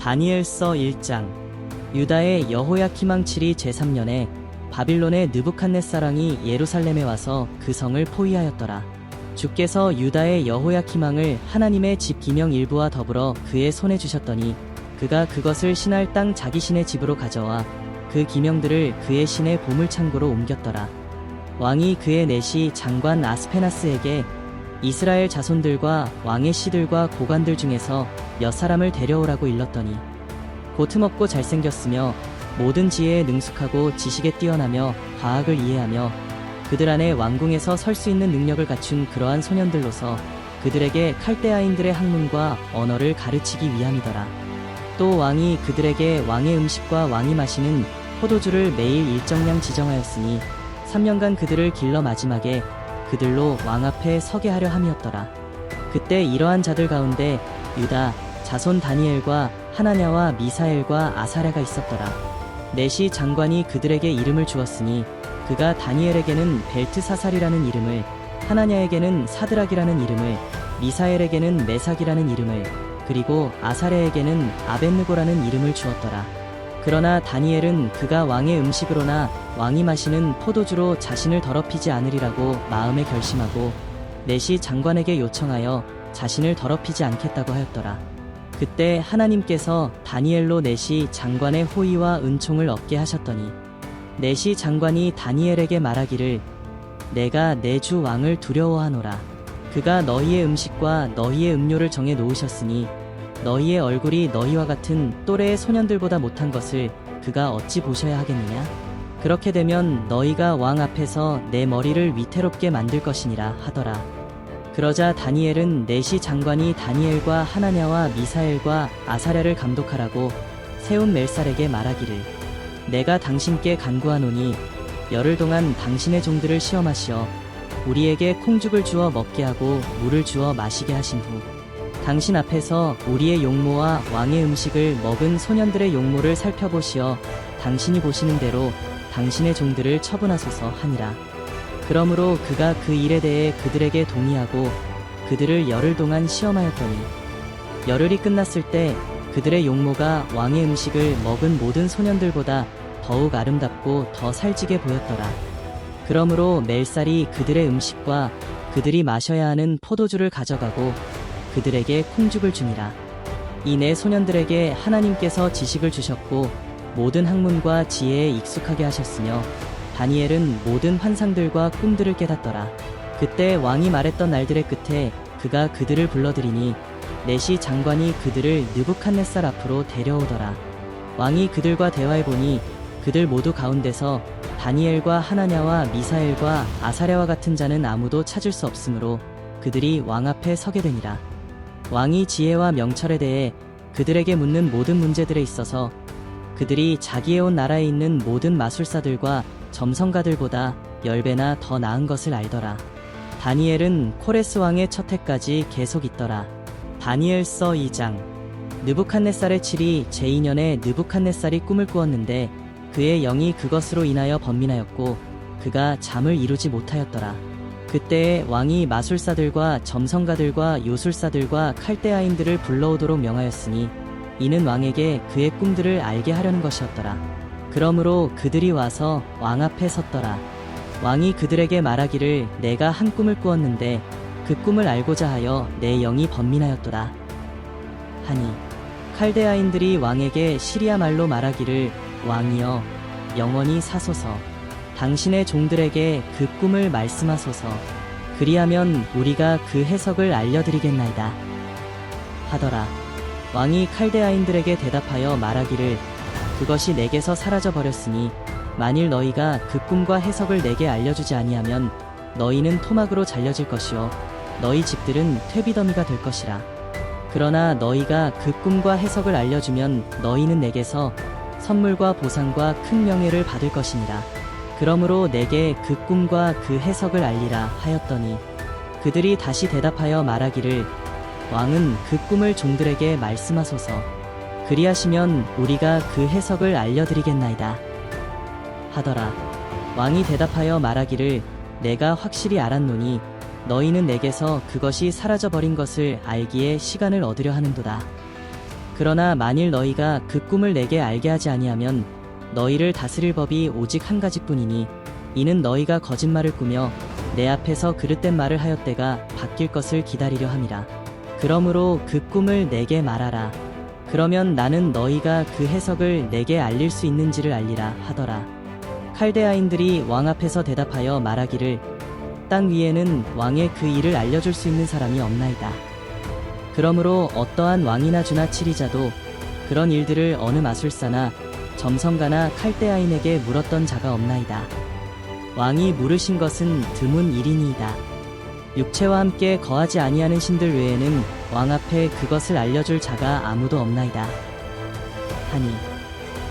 다니엘서 1장. 유다의 여호야kim 왕 7이 제3년에 바빌론의 느부갓네살왕이 예루살렘에 와서 그 성을 포위하였더라. 주께서 유다의 여호야kim 왕을 하나님의 집 기명 일부와 더불어 그의 손에 주셨더니 그가 그것을 신할 땅 자기 신의 집으로 가져와 그 기명들을 그의 신의 보물창고로 옮겼더라. 왕이 그의 내시 장관 아스페나스에게 이스라엘 자손들과 왕의 씨들과 고관들 중에서 몇 사람을 데려오라고 일렀더니 곧 틈없고 잘생겼으며 모든 지혜에 능숙하고 지식에 뛰어나며 과학을 이해하며 그들 안에 왕궁에서 설 수 있는 능력을 갖춘 그러한 소년들로서 그들에게 칼데아인들의 학문과 언어를 가르치기 위함이더라. 또 왕이 그들에게 왕의 음식과 왕이 마시는 포도주를 매일 일정량 지정하였으니 3년간 그들을 길러 마지막에 그들로 왕 앞에 서게 하려 함이었더라. 그때 이러한 자들 가운데 유다 자손 다니엘과 하나냐와 미사엘과 아사랴가 있었더라. 내시 장관이 그들에게 이름을 주었으니 그가 다니엘에게는 벨트사살이라는 이름을, 하나냐에게는 사드락이라는 이름을, 미사엘에게는 메삭이라는 이름을, 그리고 아사랴에게는 아벳느고라는 이름을 주었더라. 그러나 다니엘은 그가 왕의 음식으로나 왕이 마시는 포도주로 자신을 더럽히지 않으리라고 마음에 결심하고 내시 장관에게 요청하여 자신을 더럽히지 않겠다고 하였더라. 그때 하나님께서 다니엘로 내시 장관의 호의와 은총을 얻게 하셨더니 내시 장관이 다니엘에게 말하기를 내가 내 주 왕을 두려워하노라. 그가 너희의 음식과 너희의 음료를 정해 놓으셨으니 너희의 얼굴이 너희와 같은 또래의 소년들보다 못한 것을 그가 어찌 보셔야 하겠느냐? 그렇게 되면 너희가 왕 앞에서 내 머리를 위태롭게 만들 것이니라 하더라. 그러자 다니엘은 내시 장관이 다니엘과 하나냐와 미사엘과 아사랴를 감독하라고 세운 멜살에게 말하기를 내가 당신께 간구하노니 열흘 동안 당신의 종들을 시험하시어 우리에게 콩죽을 주어 먹게 하고 물을 주어 마시게 하신 후 당신 앞에서 우리의 용모와 왕의 음식을 먹은 소년들의 용모를 살펴보시어 당신이 보시는 대로 당신의 종들을 처분하소서 하니라. 그러므로 그가 그 일에 대해 그들에게 동의하고 그들을 열흘 동안 시험하였더니 열흘이 끝났을 때 그들의 용모가 왕의 음식을 먹은 모든 소년들보다 더욱 아름답고 더 살찌게 보였더라. 그러므로 멜살이 그들의 음식과 그들이 마셔야 하는 포도주를 가져가고 그들에게 콩죽을 주니라. 이 네 소년들에게 하나님께서 지식을 주셨고 모든 학문과 지혜에 익숙하게 하셨으며 다니엘은 모든 환상들과 꿈들을 깨닫더라. 그때 왕이 말했던 날들의 끝에 그가 그들을 불러들이니 내시 장관이 그들을 느부갓네살 앞으로 데려오더라. 왕이 그들과 대화해보니 그들 모두 가운데서 다니엘과 하나냐와 미사엘과 아사랴와 같은 자는 아무도 찾을 수 없으므로 그들이 왕 앞에 서게 되니라. 왕이 지혜와 명철에 대해 그들에게 묻는 모든 문제들에 있어서 그들이 자기의 온 나라에 있는 모든 마술사들과 점성가들보다 10배나 더 나은 것을 알더라. 다니엘은 코레스 왕의 첫 해까지 계속 있더라. 다니엘서 2장. 느부갓네살의 7이 제2년에 느부갓네살이 꿈을 꾸었는데 그의 영이 그것으로 인하여 번민하였고 그가 잠을 이루지 못하였더라. 그때에 왕이 마술사들과 점성가들과 요술사들과 칼데아인들을 불러오도록 명하였으니 이는 왕에게 그의 꿈들을 알게 하려는 것이었더라. 그러므로 그들이 와서 왕 앞에 섰더라. 왕이 그들에게 말하기를 내가 한 꿈을 꾸었는데 그 꿈을 알고자 하여 내 영이 번민하였도다 하니 칼데아인들이 왕에게 시리아 말로 말하기를 왕이여 영원히 사소서 당신의 종들에게 그 꿈을 말씀하소서 그리하면 우리가 그 해석을 알려드리겠나이다 하더라. 왕이 칼데아인들에게 대답하여 말하기를 그것이 내게서 사라져 버렸으니 만일 너희가 그 꿈과 해석을 내게 알려주지 아니하면 너희는 토막으로 잘려질 것이요 너희 집들은 퇴비더미가 될 것이라. 그러나 너희가 그 꿈과 해석을 알려주면 너희는 내게서 선물과 보상과 큰 명예를 받을 것이니라. 그러므로 내게 그 꿈과 그 해석을 알리라 하였더니 그들이 다시 대답하여 말하기를 왕은 그 꿈을 종들에게 말씀하소서 그리하시면 우리가 그 해석을 알려드리겠나이다 하더라. 왕이 대답하여 말하기를 내가 확실히 알았노니 너희는 내게서 그것이 사라져버린 것을 알기에 시간을 얻으려 하는도다. 그러나 만일 너희가 그 꿈을 내게 알게 하지 아니하면 너희를 다스릴 법이 오직 한 가지뿐이니 이는 너희가 거짓말을 꾸며 내 앞에서 그릇된 말을 하였대가 바뀔 것을 기다리려 함이라. 그러므로 그 꿈을 내게 말하라. 그러면 나는 너희가 그 해석을 내게 알릴 수 있는지를 알리라 하더라. 칼데아인들이 왕 앞에서 대답하여 말하기를 땅 위에는 왕의 그 일을 알려줄 수 있는 사람이 없나이다. 그러므로 어떠한 왕이나 주나 치리자도 그런 일들을 어느 마술사나 점성가나 칼데아인에게 물었던 자가 없나이다. 왕이 물으신 것은 드문 일이니이다. 육체와 함께 거하지 아니하는 신들 외에는 왕 앞에 그것을 알려줄 자가 아무도 없나이다. 하니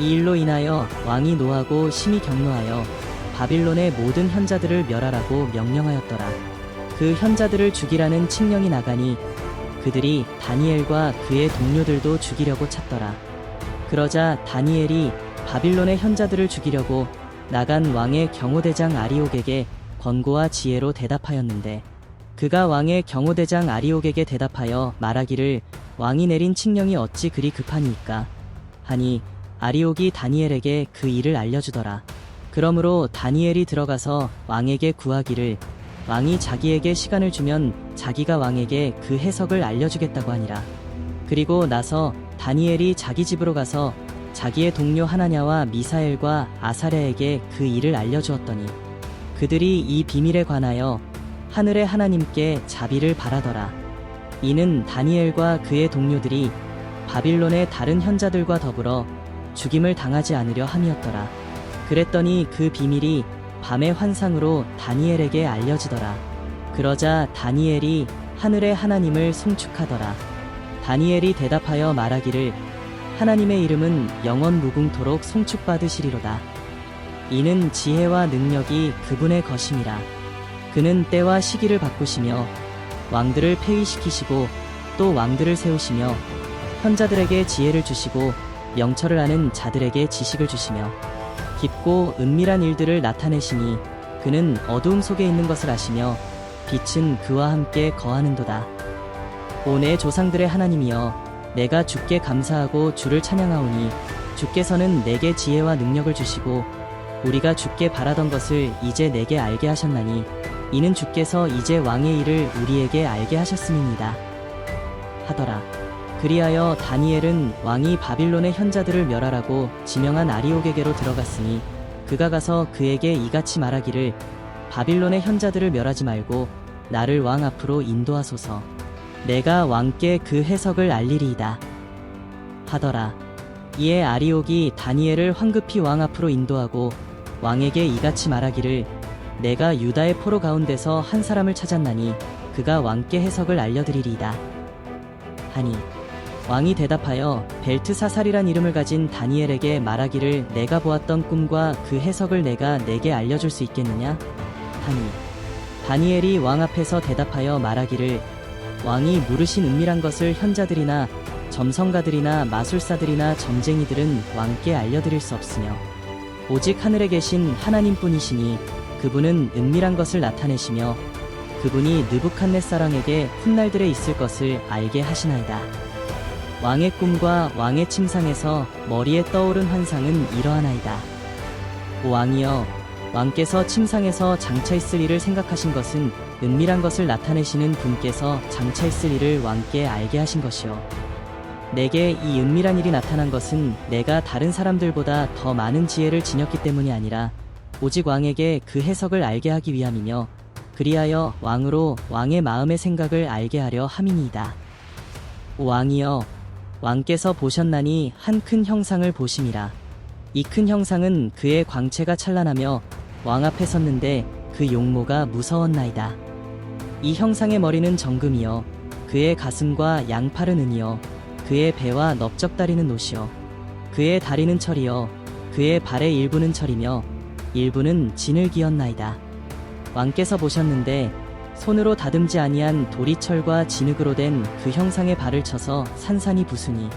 이 일로 인하여 왕이 노하고 심히 격노하여 바빌론의 모든 현자들을 멸하라고 명령하였더라. 그 현자들을 죽이라는 칙령이 나가니 그들이 다니엘과 그의 동료들도 죽이려고 찾더라. 그러자 다니엘이 바빌론의 현자들을 죽이려고 나간 왕의 경호대장 아리옥에게 권고와 지혜로 대답하였는데 그가 왕의 경호대장 아리옥에게 대답하여 말하기를 왕이 내린 칙령이 어찌 그리 급하니까 하니 아리옥이 다니엘에게 그 일을 알려주더라. 그러므로 다니엘이 들어가서 왕에게 구하기를 왕이 자기에게 시간을 주면 자기가 왕에게 그 해석을 알려주겠다고 하니라. 그리고 나서 다니엘이 자기 집으로 가서 자기의 동료 하나냐와 미사엘과 아사랴에게 그 일을 알려주었더니 그들이 이 비밀에 관하여 하늘의 하나님께 자비를 바라더라. 이는 다니엘과 그의 동료들이 바빌론의 다른 현자들과 더불어 죽임을 당하지 않으려 함이었더라. 그랬더니 그 비밀이 밤의 환상으로 다니엘에게 알려지더라. 그러자 다니엘이 하늘의 하나님을 송축하더라. 다니엘이 대답하여 말하기를 하나님의 이름은 영원 무궁토록 송축받으시리로다. 이는 지혜와 능력이 그분의 것임이라. 그는 때와 시기를 바꾸시며 왕들을 폐위시키시고 또 왕들을 세우시며 현자들에게 지혜를 주시고 명철을 아는 자들에게 지식을 주시며 깊고 은밀한 일들을 나타내시니 그는 어두움 속에 있는 것을 아시며 빛은 그와 함께 거하는도다. 오 내 조상들의 하나님이여 내가 주께 감사하고 주를 찬양하오니 주께서는 내게 지혜와 능력을 주시고 우리가 주께 바라던 것을 이제 내게 알게 하셨나니 이는 주께서 이제 왕의 일을 우리에게 알게 하셨음이니이다 하더라. 그리하여 다니엘은 왕이 바빌론의 현자들을 멸하라고 지명한 아리옥에게로 들어갔으니 그가 가서 그에게 이같이 말하기를 바빌론의 현자들을 멸하지 말고 나를 왕 앞으로 인도하소서. 내가 왕께 그 해석을 알리리이다 하더라. 이에 아리옥이 다니엘을 황급히 왕 앞으로 인도하고 왕에게 이같이 말하기를 내가 유다의 포로 가운데서 한 사람을 찾았나니 그가 왕께 해석을 알려드리리이다 하니 왕이 대답하여 벨트사살이란 이름을 가진 다니엘에게 말하기를 내가 보았던 꿈과 그 해석을 내가 내게 알려줄 수 있겠느냐 하니 다니엘이 왕 앞에서 대답하여 말하기를 왕이 물으신 은밀한 것을 현자들이나 점성가들이나 마술사들이나 점쟁이들은 왕께 알려드릴 수 없으며 오직 하늘에 계신 하나님뿐이시니 그분은 은밀한 것을 나타내시며 그분이 느부갓네살왕에게 훗날들에 있을 것을 알게 하시나이다. 왕의 꿈과 왕의 침상에서 머리에 떠오른 환상은 이러하나이다. 오 왕이여 왕께서 침상에서 장차 있을 일을 생각하신 것은 은밀한 것을 나타내시는 분께서 장차 있을 일을 왕께 알게 하신 것이요 내게 이 은밀한 일이 나타난 것은 내가 다른 사람들보다 더 많은 지혜를 지녔기 때문이 아니라 오직 왕에게 그 해석을 알게 하기 위함이며 그리하여 왕으로 왕의 마음의 생각을 알게 하려 함이니이다. 오 왕이여 왕께서 보셨나니 한 큰 형상을 보심이라. 이 큰 형상은 그의 광채가 찬란하며 왕 앞에 섰는데 그 용모가 무서웠나이다. 이 형상의 머리는 정금이요 그의 가슴과 양팔은 은이요 그의 배와 넓적다리는 노시요 그의 다리는 철이요 그의 발의 일부는 철이며 일부는 진을 기었나이다. 왕께서 보셨는데 손으로 다듬지 아니한 도리철과 진흙으로 된 그 형상의 발을 쳐서 산산이 부수니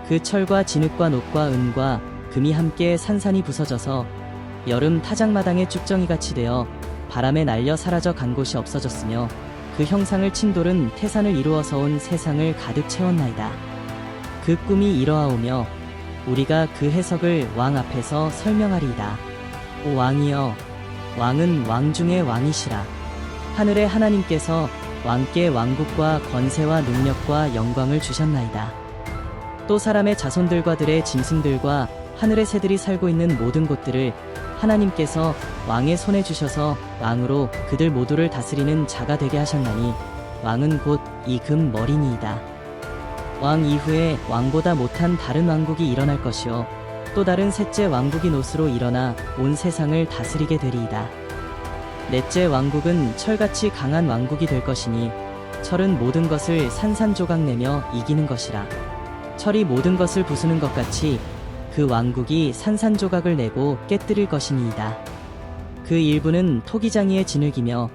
그 철과 진흙과 녹과 은과 금이 함께 산산이 부서져서 여름 타작마당의 쭉정이같이 되어 바람에 날려 사라져 간 곳이 없어졌으며 그 형상을 친 돌은 태산을 이루어서 온 세상을 가득 채웠나이다. 그 꿈이 이러하오며 우리가 그 해석을 왕 앞에서 설명하리이다. 오 왕이여, 왕은 왕 중의 왕이시라. 하늘의 하나님께서 왕께 왕국과 권세와 능력과 영광을 주셨나이다. 또 사람의 자손들과 들의 짐승들과 하늘의 새들이 살고 있는 모든 곳들을 하나님께서 왕의 손에 주셔서 왕으로 그들 모두를 다스리는 자가 되게 하셨나니 왕은 곧 이 금 머리니이다. 왕 이후에 왕보다 못한 다른 왕국이 일어날 것이요 또 다른 셋째 왕국이 노스로 일어나 온 세상을 다스리게 되리이다. 넷째 왕국은 철같이 강한 왕국이 될 것이니 철은 모든 것을 산산조각 내며 이기는 것이라. 철이 모든 것을 부수는 것 같이 그 왕국이 산산조각을 내고 깨뜨릴 것이니이다. 그 일부는 토기장이의 진흙이며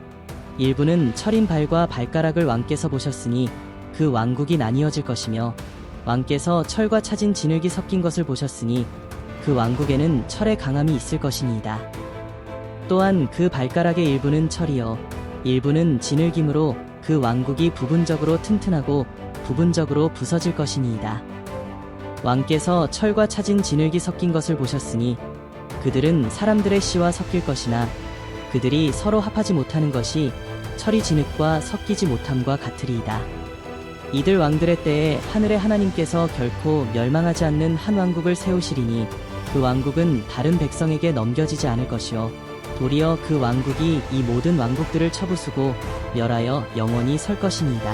일부는 철인 발과 발가락을 왕께서 보셨으니 그 왕국이 나뉘어질 것이며 왕께서 철과 차진 진흙이 섞인 것을 보셨으니 그 왕국에는 철의 강함이 있을 것이니이다. 또한 그 발가락의 일부는 철이요 일부는 진흙이므로 그 왕국이 부분적으로 튼튼하고 부분적으로 부서질 것이니이다. 왕께서 철과 차진 진흙이 섞인 것을 보셨으니 그들은 사람들의 씨와 섞일 것이나 그들이 서로 합하지 못하는 것이 철이 진흙과 섞이지 못함과 같으리이다. 이들 왕들의 때에 하늘의 하나님께서 결코 멸망하지 않는 한 왕국을 세우시리니 그 왕국은 다른 백성에게 넘겨지지 않을 것이요 도리어 그 왕국이 이 모든 왕국들을 쳐부수고 멸하여 영원히 설 것이니이다.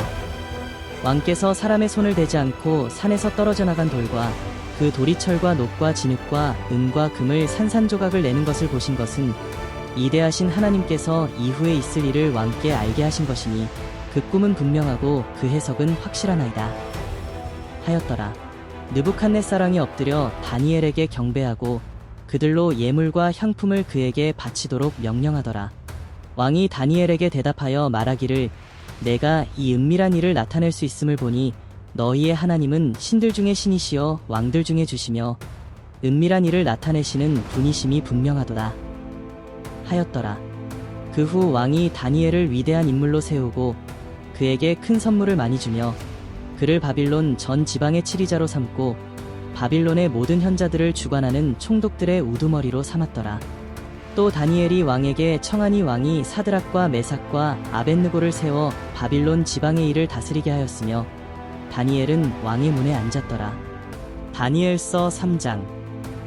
왕께서 사람의 손을 대지 않고 산에서 떨어져 나간 돌과 그 돌이 철과 녹과 진흙과 은과 금을 산산조각을 내는 것을 보신 것은 이대하신 하나님께서 이후에 있을 일을 왕께 알게 하신 것이니 그 꿈은 분명하고 그 해석은 확실하나이다. 하였더라. 느부갓네살왕이 엎드려 다니엘에게 경배하고 그들로 예물과 향품을 그에게 바치도록 명령하더라. 왕이 다니엘에게 대답하여 말하기를 내가 이 은밀한 일을 나타낼 수 있음을 보니 너희의 하나님은 신들 중에 신이시여 왕들 중에 주시며 은밀한 일을 나타내시는 분이심이 분명하도다. 하였더라. 그 후 왕이 다니엘을 위대한 인물로 세우고 그에게 큰 선물을 많이 주며 그를 바빌론 전 지방의 치리자로 삼고 바빌론의 모든 현자들을 주관하는 총독들의 우두머리로 삼았더라. 또 다니엘이 왕에게 청하니 왕이 사드락과 메삭과 아벳느고를 세워 바빌론 지방의 일을 다스리게 하였으며 다니엘은 왕의 문에 앉았더라. 다니엘서 3장.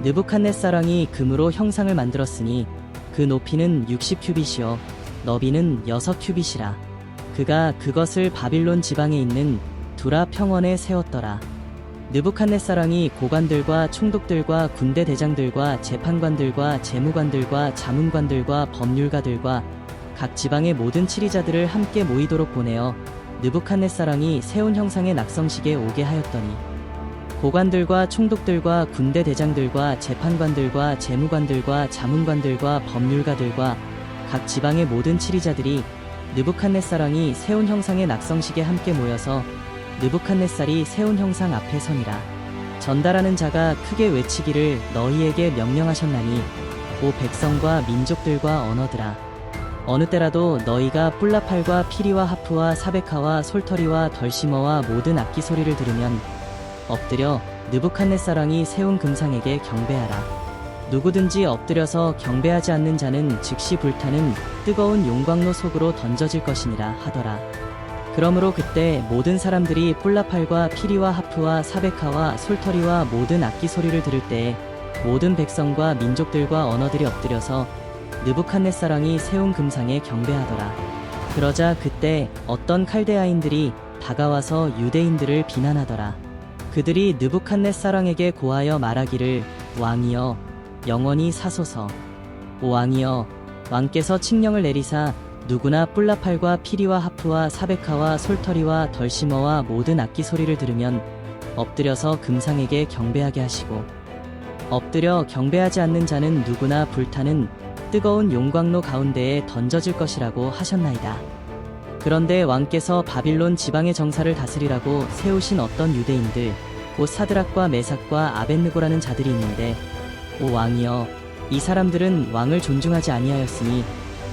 느부갓네살왕이 금으로 형상을 만들었으니 그 높이는 60큐빗이요 너비는 6큐빗이라. 그가 그것을 바빌론 지방에 있는 두라 평원에 세웠더라. 느부갓네살왕이 고관들과 총독들과 군대 대장들과 재판관들과 재무관들과 자문관들과 법률가들과 각 지방의 모든 치리자들을 함께 모이도록 보내어 느부갓네살왕이 세운 형상의 낙성식에 오게 하였더니 고관들과 총독들과 군대 대장들과 재판관들과 재무관들과 자문관들과 법률가들과 각 지방의 모든 치리자들이 느부갓네살왕이 세운 형상의 낙성식에 함께 모여서 느부갓네살이 세운 형상 앞에 서니라. 전달하는 자가 크게 외치기를 너희에게 명령하셨나니 오 백성과 민족들과 언어들아 어느 때라도 너희가 뿔라팔과 피리와 하프와 사베카와 솔터리와 덜시머와 모든 악기 소리를 들으면 엎드려 느부갓네살왕이 세운 금상에게 경배하라. 누구든지 엎드려서 경배하지 않는 자는 즉시 불타는 뜨거운 용광로 속으로 던져질 것이니라 하더라. 그러므로 그때 모든 사람들이 뿔라팔과 피리와 하프와 사베카와 솔터리와 모든 악기 소리를 들을 때에 모든 백성과 민족들과 언어들이 엎드려서 느부갓네살왕이 세운 금상에 경배하더라. 그러자 그때 어떤 칼데아인들이 다가와서 유대인들을 비난하더라. 그들이 느부갓네살왕에게 고하여 말하기를 왕이여 영원히 사소서. 오 왕이여 왕께서 칙령을 내리사 누구나 뿔라팔과 피리와 하프와 사베카와 솔터리와 덜시머와 모든 악기 소리를 들으면 엎드려서 금상에게 경배하게 하시고 엎드려 경배하지 않는 자는 누구나 불타는 뜨거운 용광로 가운데에 던져질 것이라고 하셨나이다. 그런데 왕께서 바빌론 지방의 정사를 다스리라고 세우신 어떤 유대인들 곧 사드락과 메삭과 아벳느고라는 자들이 있는데 오 왕이여 이 사람들은 왕을 존중하지 아니하였으니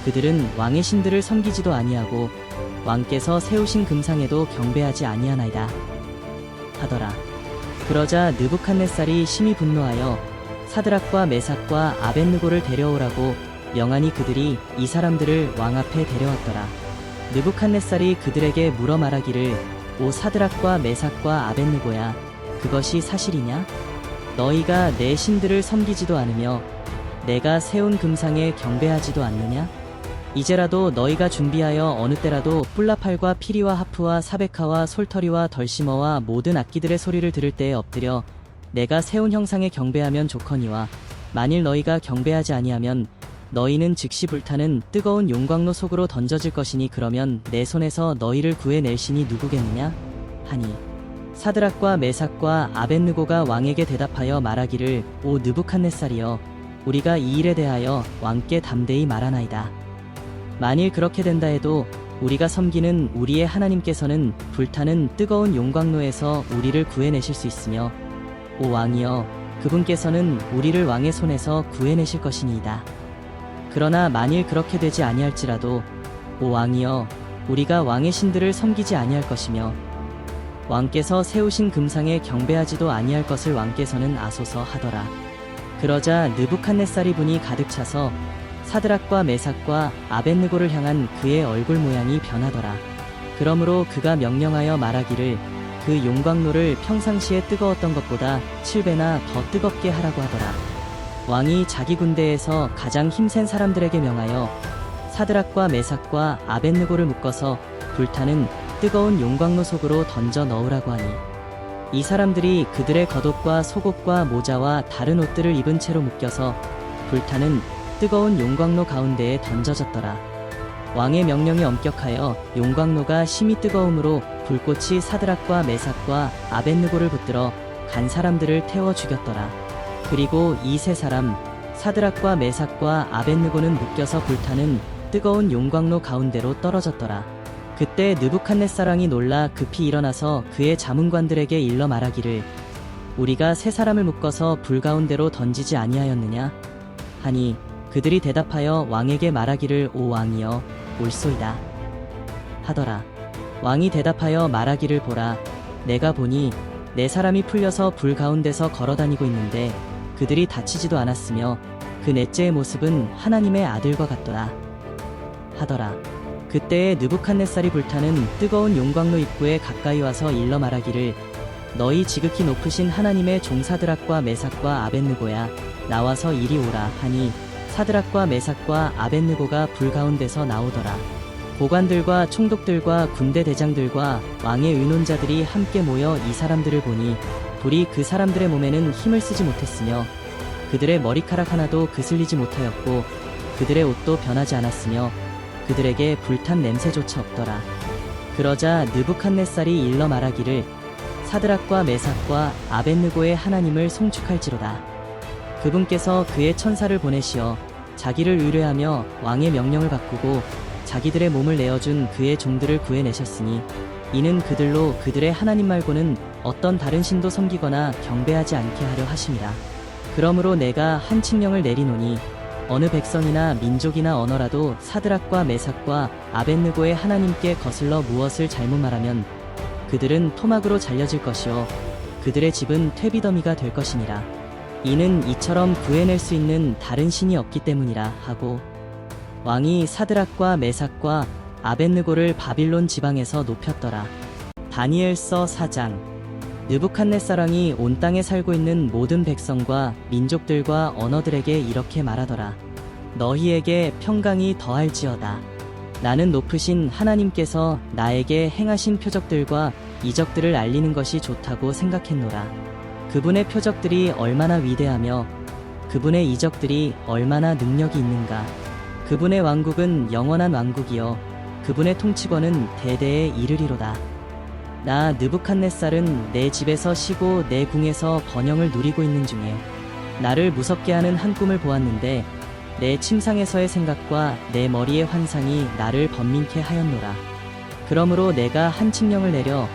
그들은 왕의 신들을 섬기지도 아니하고 왕께서 세우신 금상에도 경배하지 아니하나이다 하더라. 그러자 느부갓네살이 심히 분노하여 사드락과 메삭과 아벳느고를 데려오라고 명하니 그들이 이 사람들을 왕 앞에 데려왔더라. 느부갓네살이 그들에게 물어 말하기를 오 사드락과 메삭과 아벳느고야 그것이 사실이냐? 너희가 내 신들을 섬기지도 않으며 내가 세운 금상에 경배하지도 않느냐? 이제라도 너희가 준비하여 어느 때라도 뿔나팔과 피리와 하프와 사베카와 솔터리와 덜시머와 모든 악기들의 소리를 들을 때에 엎드려 내가 세운 형상에 경배하면 좋거니와 만일 너희가 경배하지 아니하면 너희는 즉시 불타는 뜨거운 용광로 속으로 던져질 것이니 그러면 내 손에서 너희를 구해낼 신이 누구겠느냐? 하니 사드락과 메삭과 아벳느고가 왕에게 대답하여 말하기를 오 느부갓네살이여 우리가 이 일에 대하여 왕께 담대히 말하나이다. 만일 그렇게 된다 해도 우리가 섬기는 우리의 하나님께서는 불타는 뜨거운 용광로에서 우리를 구해내실 수 있으며 오 왕이여 그분께서는 우리를 왕의 손에서 구해내실 것이니이다. 그러나 만일 그렇게 되지 아니할지라도 오 왕이여 우리가 왕의 신들을 섬기지 아니할 것이며 왕께서 세우신 금상에 경배하지도 아니할 것을 왕께서는 아소서 하더라. 그러자 느부갓네살이 분이 가득 차서 사드락과 메삭과 아벳느고를 향한 그의 얼굴 모양이 변하더라. 그러므로 그가 명령하여 말하기를 그 용광로를 평상시에 뜨거웠던 것보다 7배나 더 뜨겁게 하라고 하더라. 왕이 자기 군대에서 가장 힘센 사람들에게 명하여 사드락과 메삭과 아벳느고를 묶어서 불타는 뜨거운 용광로 속으로 던져 넣으라고 하니 이 사람들이 그들의 겉옷과 속옷과 모자와 다른 옷들을 입은 채로 묶여서 불타는 뜨거운 용광로 가운데에 던져졌더라. 왕의 명령이 엄격하여 용광로가 심히 뜨거움으로 불꽃이 사드락과 메삭과 아벳느고를 붙들어 간 사람들을 태워 죽였더라. 그리고 이 세 사람 사드락과 메삭과 아벳느고는 묶여서 불타는 뜨거운 용광로 가운데로 떨어졌더라. 그때 느부갓네살 왕이 놀라 급히 일어나서 그의 자문관들에게 일러 말하기를 우리가 세 사람을 묶어서 불 가운데로 던지지 아니하였느냐? 하니 그들이 대답하여 왕에게 말하기를 오 왕이여 옳소이다 하더라. 왕이 대답하여 말하기를 보라 내가 보니 네 사람이 풀려서 불 가운데서 걸어다니고 있는데 그들이 다치지도 않았으며 그 넷째의 모습은 하나님의 아들과 같더라 하더라. 그때에 느부갓네살이 불타는 뜨거운 용광로 입구에 가까이 와서 일러 말하기를 너희 지극히 높으신 하나님의 종사드락과 메삭과 아벳느고야 나와서 이리 오라 하니 사드락과 메삭과 아벳느고가 불 가운데서 나오더라. 고관들과 총독들과 군대 대장들과 왕의 의논자들이 함께 모여 이 사람들을 보니 불이 그 사람들의 몸에는 힘을 쓰지 못했으며 그들의 머리카락 하나도 그슬리지 못하였고 그들의 옷도 변하지 않았으며 그들에게 불탄 냄새조차 없더라. 그러자 느부갓네살이 일러 말하기를 사드락과 메삭과 아벳느고의 하나님을 송축할지로다. 그분께서 그의 천사를 보내시어 자기를 의뢰하며 왕의 명령을 바꾸고 자기들의 몸을 내어준 그의 종들을 구해내셨으니 이는 그들로 그들의 하나님 말고는 어떤 다른 신도 섬기거나 경배하지 않게 하려 하심이라. 그러므로 내가 한 칙령을 내리노니 어느 백성이나 민족이나 언어라도 사드락과 메삭과 아벳느고의 하나님께 거슬러 무엇을 잘못 말하면 그들은 토막으로 잘려질 것이요 그들의 집은 퇴비더미가 될 것이니라. 이는 이처럼 구해낼 수 있는 다른 신이 없기 때문이라 하고 왕이 사드락과 메삭과 아벳느고를 바빌론 지방에서 높였더라. 다니엘서 4장. 느부갓네살 왕이 온 땅에 살고 있는 모든 백성과 민족들과 언어들에게 이렇게 말하더라. 너희에게 평강이 더할지어다. 나는 높으신 하나님께서 나에게 행하신 표적들과 이적들을 알리는 것이 좋다고 생각했노라. 그분의 표적들이 얼마나 위대하며 그분의 이적들이 얼마나 능력이 있는가. 그분의 왕국은 영원한 왕국이요 그분의 통치권은 대대에 이르리로다. 나 느부갓네살은 내 집에서 쉬고 내 궁에서 번영을 누리고 있는 중에 나를 무섭게 하는 한 꿈을 보았는데 내 침상에서의 생각과 내 머리의 환상이 나를 번민케 하였노라. 그러므로 내가 한 칙령을 내려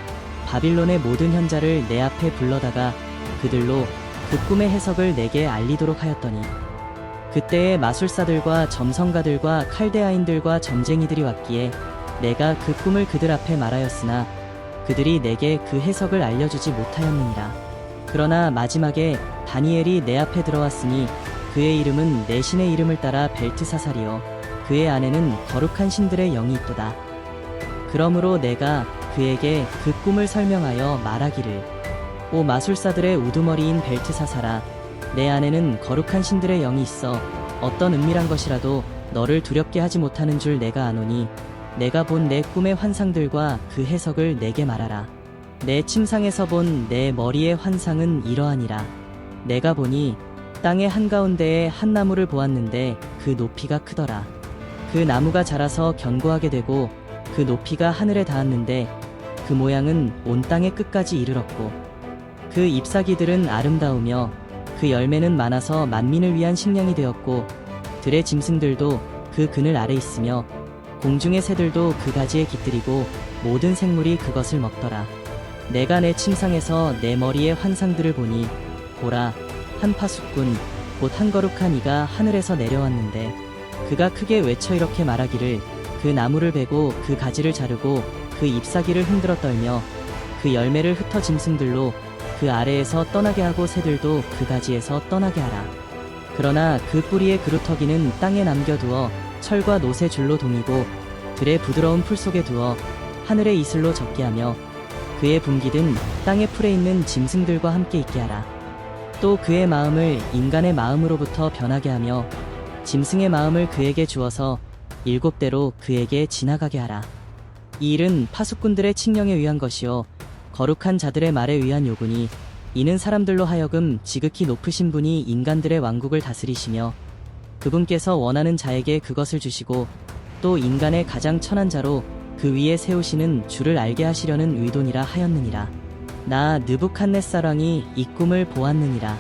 바빌론의 모든 현자를 내 앞에 불러다가 그들로 그 꿈의 해석을 내게 알리도록 하였더니 그때에 마술사들과 점성가들과 칼데아인들과 점쟁이들이 왔기에 내가 그 꿈을 그들 앞에 말하였으나 그들이 내게 그 해석을 알려주지 못하였느니라. 그러나 마지막에 다니엘이 내 앞에 들어왔으니 그의 이름은 내 신의 이름을 따라 벨트사살이요 그의 안에는 거룩한 신들의 영이 있도다. 그러므로 내가 그에게 그 꿈을 설명하여 말하기를 오 마술사들의 우두머리인 벨트사살아 내 안에는 거룩한 신들의 영이 있어 어떤 은밀한 것이라도 너를 두렵게 하지 못하는 줄 내가 아노니 내가 본 내 꿈의 환상들과 그 해석을 내게 말하라. 내 침상에서 본 내 머리의 환상은 이러하니라. 내가 보니 땅의 한가운데에 한 나무를 보았는데 그 높이가 크더라. 그 나무가 자라서 견고하게 되고 그 높이가 하늘에 닿았는데 그 모양은 온 땅의 끝까지 이르렀고 그 잎사귀들은 아름다우며 그 열매는 많아서 만민을 위한 식량이 되었고 들의 짐승들도 그 그늘 아래 있으며 공중의 새들도 그 가지에 깃들이고 모든 생물이 그것을 먹더라. 내가 내 침상에서 내 머리의 환상들을 보니 보라 한 파수꾼 곧 한 거룩한 이가 하늘에서 내려왔는데 그가 크게 외쳐 이렇게 말하기를 그 나무를 베고 그 가지를 자르고 그 잎사귀를 흔들어 떨며 그 열매를 흩어 짐승들로 그 아래에서 떠나게 하고 새들도 그 가지에서 떠나게 하라. 그러나 그 뿌리의 그루터기는 땅에 남겨두어 철과 노새 줄로 동이고 들의 부드러운 풀 속에 두어 하늘의 이슬로 적게 하며 그의 분기든 땅의 풀에 있는 짐승들과 함께 있게 하라. 또 그의 마음을 인간의 마음으로부터 변하게 하며 짐승의 마음을 그에게 주어서 7대로 그에게 지나가게 하라. 이 일은 파수꾼들의 칙령에 의한 것이요 거룩한 자들의 말에 의한 요구니 이는 사람들로 하여금 지극히 높으신 분이 인간들의 왕국을 다스리시며 그분께서 원하는 자에게 그것을 주시고 또 인간의 가장 천한 자로 그 위에 세우시는 주를 알게 하시려는 의도니라 하였느니라. 나 느부갓네살왕이 이 꿈을 보았느니라.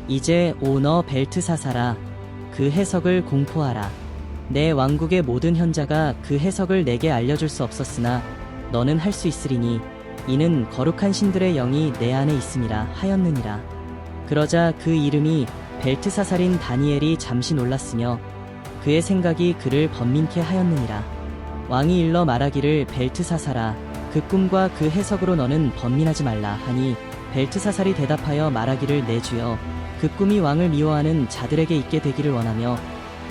이제 오 너 벨트사살아 그 해석을 공포하라. 내 왕국의 모든 현자가 그 해석을 내게 알려줄 수 없었으나 너는 할 수 있으리니 이는 거룩한 신들의 영이 내 안에 있음이라 하였느니라. 그러자 그 이름이 벨트사살인 다니엘이 잠시 놀랐으며 그의 생각이 그를 번민케 하였느니라. 왕이 일러 말하기를 벨트사살아 그 꿈과 그 해석으로 너는 번민하지 말라 하니 벨트사살이 대답하여 말하기를 내 주여 그 꿈이 왕을 미워하는 자들에게 있게 되기를 원하며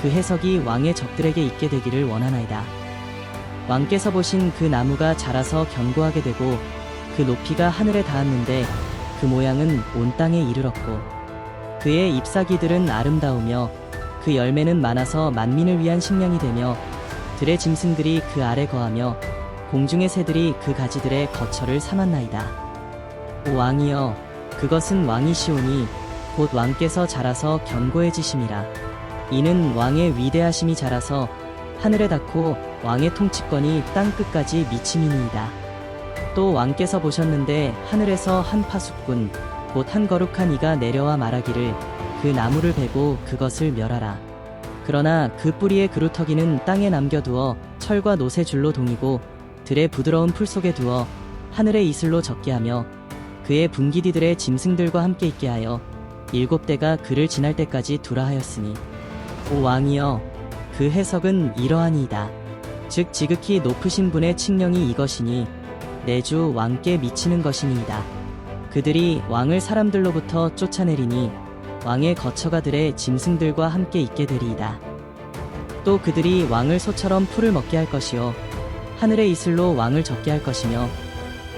그 해석이 왕의 적들에게 있게 되기를 원하나이다. 왕께서 보신 그 나무가 자라서 견고하게 되고 그 높이가 하늘에 닿았는데 그 모양은 온 땅에 이르렀고 그의 잎사귀들은 아름다우며 그 열매는 많아서 만민을 위한 식량이 되며 들의 짐승들이 그 아래 거하며 공중의 새들이 그 가지들의 거처를 삼았나이다. 오 왕이여 그것은 왕이시오니 곧 왕께서 자라서 견고해지심이라. 이는 왕의 위대하심이 자라서 하늘에 닿고 왕의 통치권이 땅 끝까지 미침이니이다. 또 왕께서 보셨는데 하늘에서 한 파수꾼 곧 한 거룩한 이가 내려와 말하기를 그 나무를 베고 그것을 멸하라. 그러나 그 뿌리의 그루터기는 땅에 남겨두어 철과 노새 줄로 동이고 들의 부드러운 풀 속에 두어 하늘의 이슬로 적게 하며 그의 분기디들의 짐승들과 함께 있게 하여 7대가 그를 지날 때까지 두라 하였으니 오 왕이여 그 해석은 이러하니이다. 즉 지극히 높으신 분의 칙령이 이것이니 내 주 왕께 미치는 것이니이다. 그들이 왕을 사람들로부터 쫓아내리니 왕의 거처가 들의 짐승들과 함께 있게 되리이다. 또 그들이 왕을 소처럼 풀을 먹게 할 것이요 하늘의 이슬로 왕을 적게 할 것이며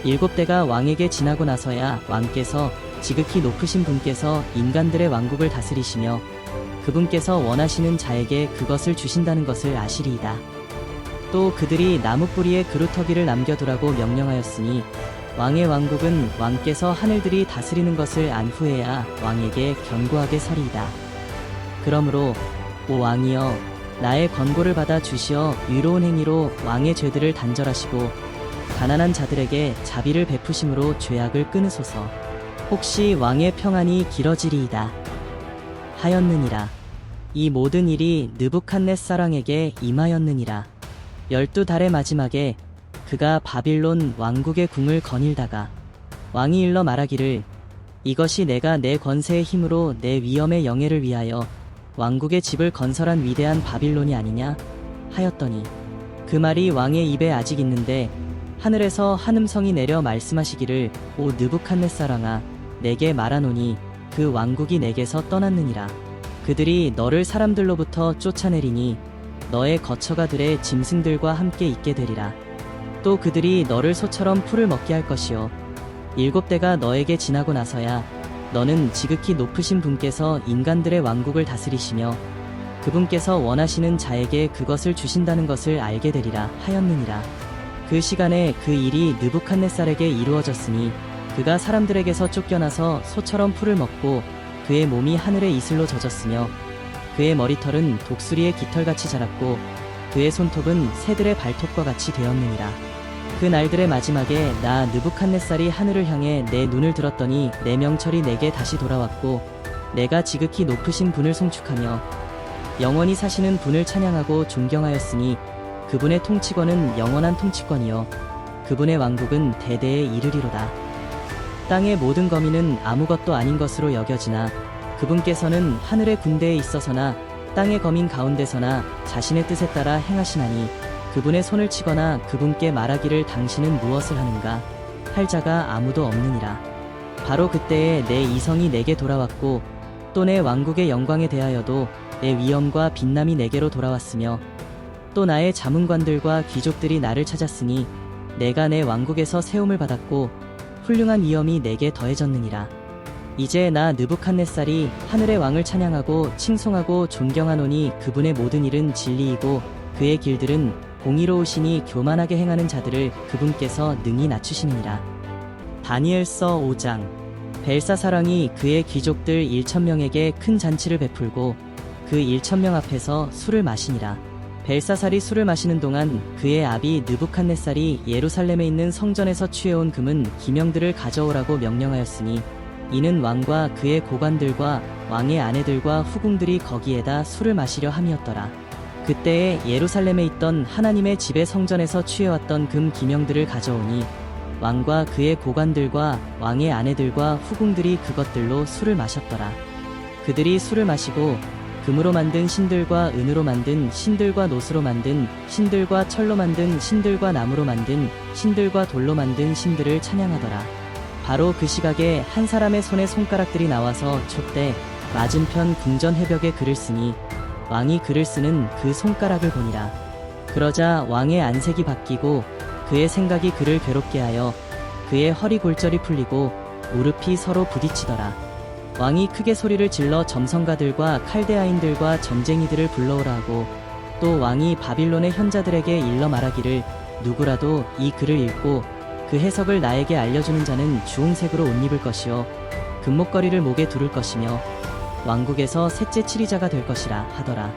7대가 왕에게 지나고 나서야 왕께서 지극히 높으신 분께서 인간들의 왕국을 다스리시며 그분께서 원하시는 자에게 그것을 주신다는 것을 아시리이다. 또 그들이 나무 뿌리에 그루터기를 남겨두라고 명령하였으니 왕의 왕국은 왕께서 하늘들이 다스리는 것을 안 후에야 왕에게 견고하게 서리이다. 그러므로 오 왕이여 나의 권고를 받아 주시어 위로운 행위로 왕의 죄들을 단절하시고 가난한 자들에게 자비를 베푸심으로 죄악을 끊으소서. 혹시 왕의 평안이 길어지리이다 하였느니라. 이 모든 일이 느부갓네살왕에게 임하였느니라. 12달의 마지막에 그가 바빌론 왕국의 궁을 거닐다가 왕이 일러 말하기를 이것이 내가 내 권세의 힘으로 내 위엄의 영예를 위하여 왕국의 집을 건설한 위대한 바빌론이 아니냐 하였더니 그 말이 왕의 입에 아직 있는데 하늘에서 한 음성이 내려 말씀하시기를 오 느부갓네살왕아 내 주의 왕의 폐하가 이르렀으니 이는 왕의 위대하심이 자라서 하늘에 있는 모든 짐승들과 함께 있게 되며 내게 말하노니 그 왕국이 내게서 떠났느니라. 그들이 너를 사람들로부터 쫓아내리니 너의 거처가들의 짐승들과 함께 있게 되리라. 또 그들이 너를 소처럼 풀을 먹게 할 것이요 7대가 너에게 지나고 나서야 너는 지극히 높으신 분께서 인간들의 왕국을 다스리시며 그분께서 원하시는 자에게 그것을 주신다는 것을 알게 되리라 하였느니라. 그 시간에 그 일이 느부갓네살에게 이루어졌으니 그가 사람들에게서 쫓겨나서 소처럼 풀을 먹고 그의 몸이 하늘의 이슬로 젖었으며 그의 머리털은 독수리의 깃털같이 자랐고 그의 손톱은 새들의 발톱과 같이 되었느니라. 그 날들의 마지막에 나 느부갓네살이 하늘을 향해 내 눈을 들었더니 내 명철이 내게 다시 돌아왔고 내가 지극히 높으신 분을 송축하며 영원히 사시는 분을 찬양하고 존경하였으니 그분의 통치권은 영원한 통치권이요 그분의 왕국은 대대에 이르리로다. 땅의 모든 거민은 아무것도 아닌 것으로 여겨지나 그분께서는 하늘의 군대에 있어서나 땅의 거민 가운데서나 자신의 뜻에 따라 행하시나니 그분의 손을 치거나 그분께 말하기를 당신은 무엇을 하는가 할 자가 아무도 없느니라. 바로 그때에 내 이성이 내게 돌아왔고 또 내 왕국의 영광에 대하여도 내 위엄과 빛남이 내게로 돌아왔으며 또 나의 자문관들과 귀족들이 나를 찾았으니 내가 내 왕국에서 세움을 받았고 훌륭한 위엄이 내게 더해졌느니라. 이제 나 느부갓네살이 하늘의 왕을 찬양하고 칭송하고 존경하노니 그분의 모든 일은 진리이고 그의 길들은 공의로우시니 교만하게 행하는 자들을 그분께서 능히 낮추시느니라. 다니엘서 5장. 벨사사랑이 그의 귀족들 1,000명에게 큰 잔치를 베풀고 그 1,000명 앞에서 술을 마시니라. 벨사살이 술을 마시는 동안 그의 아비 느부갓네살이 예루살렘에 있는 성전에서 취해온 금은 기명들을 가져오라고 명령하였으니 이는 왕과 그의 고관들과 왕의 아내들과 후궁들이 거기에다 술을 마시려 함이었더라. 그때에 예루살렘에 있던 하나님의 집의 성전에서 취해왔던 금 기명들을 가져오니 왕과 그의 고관들과 왕의 아내들과 후궁들이 그것들로 술을 마셨더라. 그들이 술을 마시고 금으로 만든 신들과 은으로 만든 신들과 노스로 만든 신들과 철로 만든 신들과 나무로 만든 신들과 돌로 만든 신들을 찬양하더라. 바로 그 시각에 한 사람의 손에 손가락들이 나와서 촛대 맞은편 궁전 해벽에 글을 쓰니 왕이 글을 쓰는 그 손가락을 보니라. 그러자 왕의 안색이 바뀌고 그의 생각이 그를 괴롭게 하여 그의 허리 골절이 풀리고 무릎이 서로 부딪히더라. 왕이 크게 소리를 질러 점성가들과 칼데아인들과 점쟁이들을 불러오라 하고 또 왕이 바빌론의 현자들에게 일러 말하기를 누구라도 이 글을 읽고 그 해석을 나에게 알려주는 자는 주홍색으로 옷 입을 것이요 금목걸이를 목에 두를 것이며 왕국에서 셋째 치리자가 될 것이라 하더라.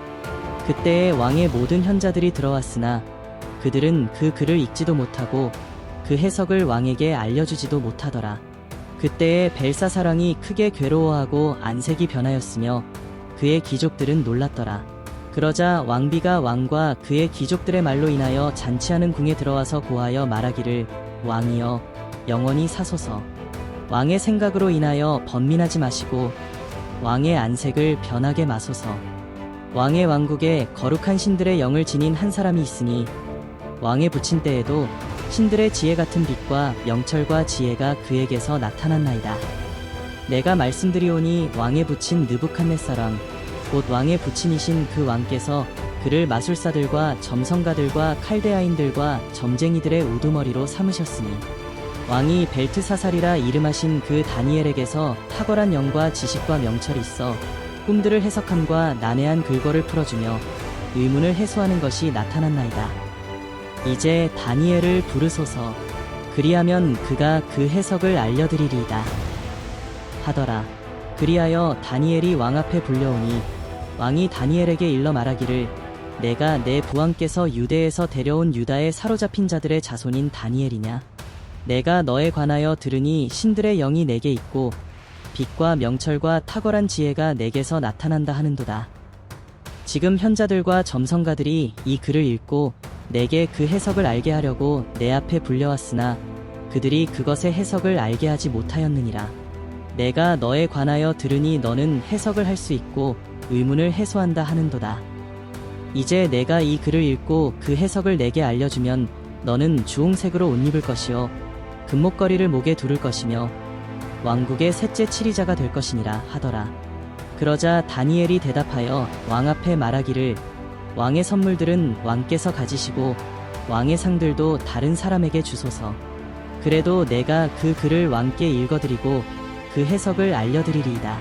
그때에 왕의 모든 현자들이 들어왔으나 그들은 그 글을 읽지도 못하고 그 해석을 왕에게 알려주지도 못하더라. 그때에 벨사사랑이 크게 괴로워하고 안색이 변하였으며 그의 귀족들은 놀랐더라. 그러자 왕비가 왕과 그의 귀족들의 말로 인하여 잔치하는 궁에 들어와서 고하여 말하기를 왕이여 영원히 사소서. 왕의 생각으로 인하여 번민하지 마시고 왕의 안색을 변하게 마소서. 왕의 왕국에 거룩한 신들의 영을 지닌 한 사람이 있으니 왕의 부친 때에도 신들의 지혜 같은 빛과 명철과 지혜가 그에게서 나타났나이다. 내가 말씀드리오니 왕의 부친 느부갓네살왕 곧 왕의 부친이신 그 왕께서 그를 마술사들과 점성가들과 칼데아인들과 점쟁이들의 우두머리로 삼으셨으니 왕이 벨트사살이라 이름하신 그 다니엘에게서 탁월한 영과 지식과 명철이 있어 꿈들을 해석함과 난해한 글거를 풀어주며 의문을 해소하는 것이 나타났나이다. 이제 다니엘을 부르소서. 그리하면 그가 그 해석을 알려드리리이다 하더라. 그리하여 다니엘이 왕 앞에 불려오니 왕이 다니엘에게 일러 말하기를 내가 내 부왕께서 유대에서 데려온 유다에 사로잡힌 자들의 자손인 다니엘이냐. 내가 너에 관하여 들으니 신들의 영이 내게 있고 빛과 명철과 탁월한 지혜가 내게서 나타난다 하는도다. 지금 현자들과 점성가들이 이 글을 읽고 내게 그 해석을 알게 하려고 내 앞에 불려왔으나 그들이 그것의 해석을 알게 하지 못하였느니라. 내가 너에 관하여 들으니 너는 해석을 할 수 있고 의문을 해소한다 하는도다. 이제 내가 이 글을 읽고 그 해석을 내게 알려주면 너는 주홍색으로 옷 입을 것이요 금목걸이를 목에 두를 것이며 왕국의 셋째 치리자가 될 것이니라 하더라. 그러자 다니엘이 대답하여 왕 앞에 말하기를 왕의 선물들은 왕께서 가지시고 왕의 상들도 다른 사람에게 주소서. 그래도 내가 그 글을 왕께 읽어드리고 그 해석을 알려드리리이다.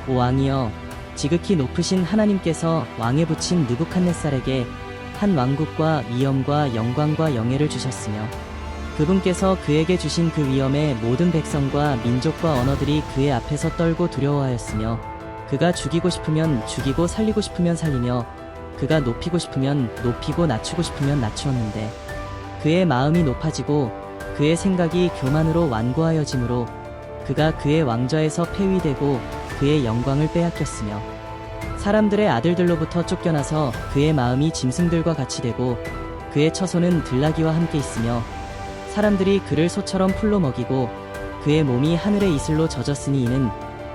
오 왕이여, 지극히 높으신 하나님께서 왕에 붙인 느부갓네살에게 한 왕국과 위엄과 영광과 영예를 주셨으며 그분께서 그에게 주신 그 위엄에 모든 백성과 민족과 언어들이 그의 앞에서 떨고 두려워하였으며 그가 죽이고 싶으면 죽이고 살리고 싶으면 살리며 그가 높이고 싶으면 높이고 낮추고 싶으면 낮추었는데 그의 마음이 높아지고 그의 생각이 교만으로 완고하여지므로 그가 그의 왕좌에서 폐위되고 그의 영광을 빼앗겼으며 사람들의 아들들로부터 쫓겨나서 그의 마음이 짐승들과 같이 되고 그의 처소는 들나귀와 함께 있으며 사람들이 그를 소처럼 풀로 먹이고 그의 몸이 하늘의 이슬로 젖었으니 이는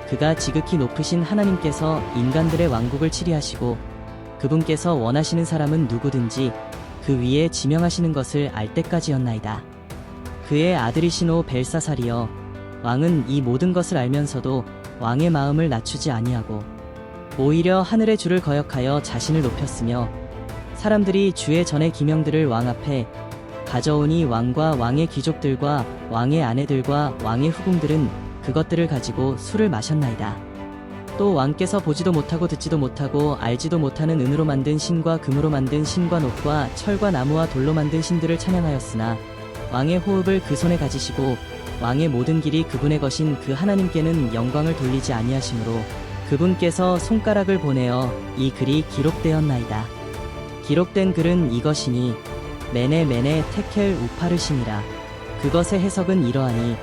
그가 지극히 높으신 하나님께서 인간들의 왕국을 치리하시고 그분께서 원하시는 사람은 누구든지 그 위에 지명하시는 것을 알 때까지였나이다. 그의 아들이시노 벨사살이여, 왕은 이 모든 것을 알면서도 왕의 마음을 낮추지 아니하고 오히려 하늘의 주를 거역하여 자신을 높였으며 사람들이 주의 전의 기명들을 왕 앞에 가져오니 왕과 왕의 귀족들과 왕의 아내들과 왕의 후궁들은 그것들을 가지고 술을 마셨나이다. 또 왕께서 보지도 못하고 듣지도 못하고 알지도 못하는 은으로 만든 신과 금으로 만든 신과 녹과 철과 나무와 돌로 만든 신들을 찬양하였으나 왕의 호흡을 그 손에 가지시고 왕의 모든 길이 그분의 것인 그 하나님께는 영광을 돌리지 아니하시므로 그분께서 손가락을 보내어 이 글이 기록되었나이다. 기록된 글은 이것이니 메네 메네 테켈 우파르시니라. 그것의 해석은 이러하니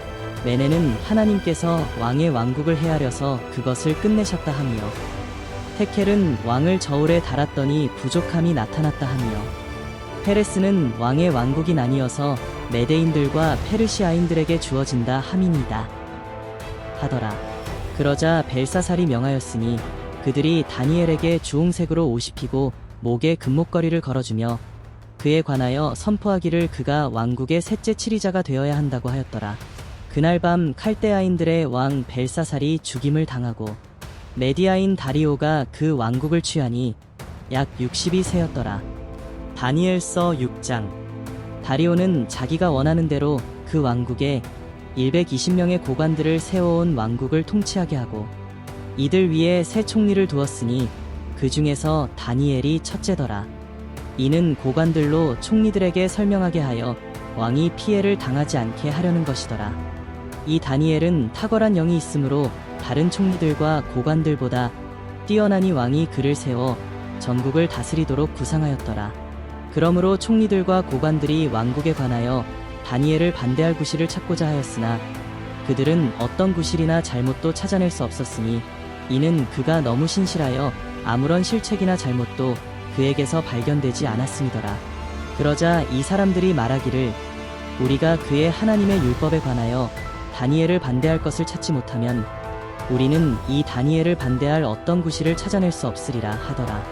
메네는 하나님께서 왕의 왕국을 헤아려서 그것을 끝내셨다 하며 테켈은 왕을 저울에 달았더니 부족함이 나타났다 하며 페레스는 왕의 왕국이 나뉘어서 메데인들과 페르시아인들에게 주어진다 함이니이다 하더라. 그러자 벨사살이 명하였으니 그들이 다니엘에게 주홍색으로 옷 입히고 목에 금목걸이를 걸어주며 그에 관하여 선포하기를 그가 왕국의 셋째 치리자가 되어야 한다고 하였더라. 그날 밤 칼데아인들의 왕 벨사살이 죽임을 당하고 메디아인 다리오가 그 왕국을 취하니 약 62세였더라. 다니엘서 6장. 다리오는 자기가 원하는 대로 그 왕국에 120명의 고관들을 세워온 왕국을 통치하게 하고 이들 위에 세 총리를 두었으니 그 중에서 다니엘이 첫째더라. 이는 고관들로 총리들에게 설명하게 하여 왕이 피해를 당하지 않게 하려는 것이더라. 이 다니엘은 탁월한 영이 있으므로 다른 총리들과 고관들보다 뛰어나니 왕이 그를 세워 전국을 다스리도록 구상하였더라. 그러므로 총리들과 고관들이 왕국에 관하여 다니엘을 반대할 구실을 찾고자 하였으나 그들은 어떤 구실이나 잘못도 찾아낼 수 없었으니 이는 그가 너무 신실하여 아무런 실책이나 잘못도 그에게서 발견되지 않았음이더라. 그러자 이 사람들이 말하기를 우리가 그의 하나님의 율법에 관하여 다니엘을 반대할 것을 찾지 못하면 우리는 이 다니엘을 반대할 어떤 구실을 찾아낼 수 없으리라 하더라.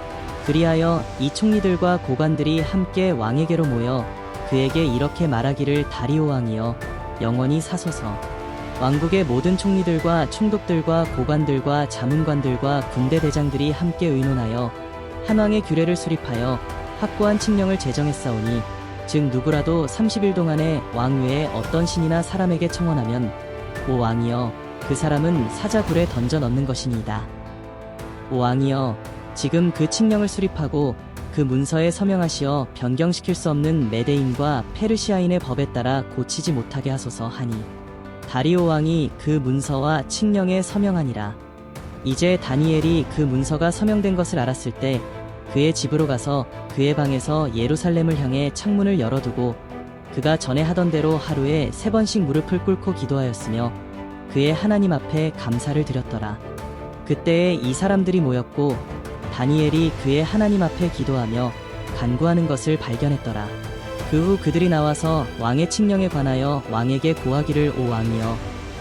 그리하여 이 총리들과 고관들이 함께 왕에게로 모여 그에게 이렇게 말하기를 다리오 왕이여 영원히 사소서. 왕국의 모든 총리들과 총독들과 고관들과 자문관들과 군대 대장들이 함께 의논하여 한 왕의 규례를 수립하여 확고한 칙령을 제정했사오니 즉 누구라도 30일 동안에 왕 외에 어떤 신이나 사람에게 청원하면 오 왕이여 그 사람은 사자굴에 던져 넣는 것이니이다. 오 왕이여 지금 그 칙령을 수립하고 그 문서에 서명하시어 변경시킬 수 없는 메데인과 페르시아인의 법에 따라 고치지 못하게 하소서 하니 다리오 왕이 그 문서와 칙령에 서명하니라. 이제 다니엘이 그 문서가 서명된 것을 알았을 때 그의 집으로 가서 그의 방에서 예루살렘을 향해 창문을 열어두고 그가 전에 하던 대로 하루에 3번씩 무릎을 꿇고 기도하였으며 그의 하나님 앞에 감사를 드렸더라. 그때에 이 사람들이 모였고 다니엘이 그의 하나님 앞에 기도하며 간구하는 것을 발견했더라. 그 후 그들이 나와서 왕의 칙령에 관하여 왕에게 고하기를 오 왕이여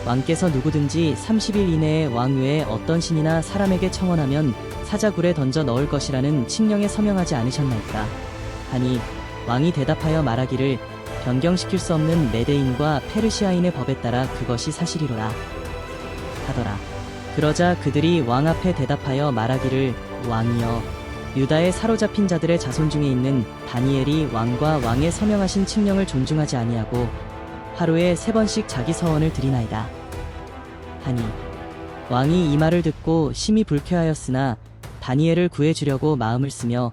왕께서 누구든지 30일 이내에 왕 외에 어떤 신이나 사람에게 청원하면 사자굴에 던져 넣을 것이라는 칙령에 서명하지 않으셨나이까 하니 왕이 대답하여 말하기를 변경시킬 수 없는 메데인과 페르시아인의 법에 따라 그것이 사실이로라 하더라. 그러자 그들이 왕 앞에 대답하여 말하기를, 왕이여, 유다에 사로잡힌 자들의 자손 중에 있는 다니엘이 왕과 왕의 서명하신 칙령을 존중하지 아니하고 하루에 3번씩 자기 서원을 드리나이다 하니, 왕이 이 말을 듣고 심히 불쾌하였으나 다니엘을 구해주려고 마음을 쓰며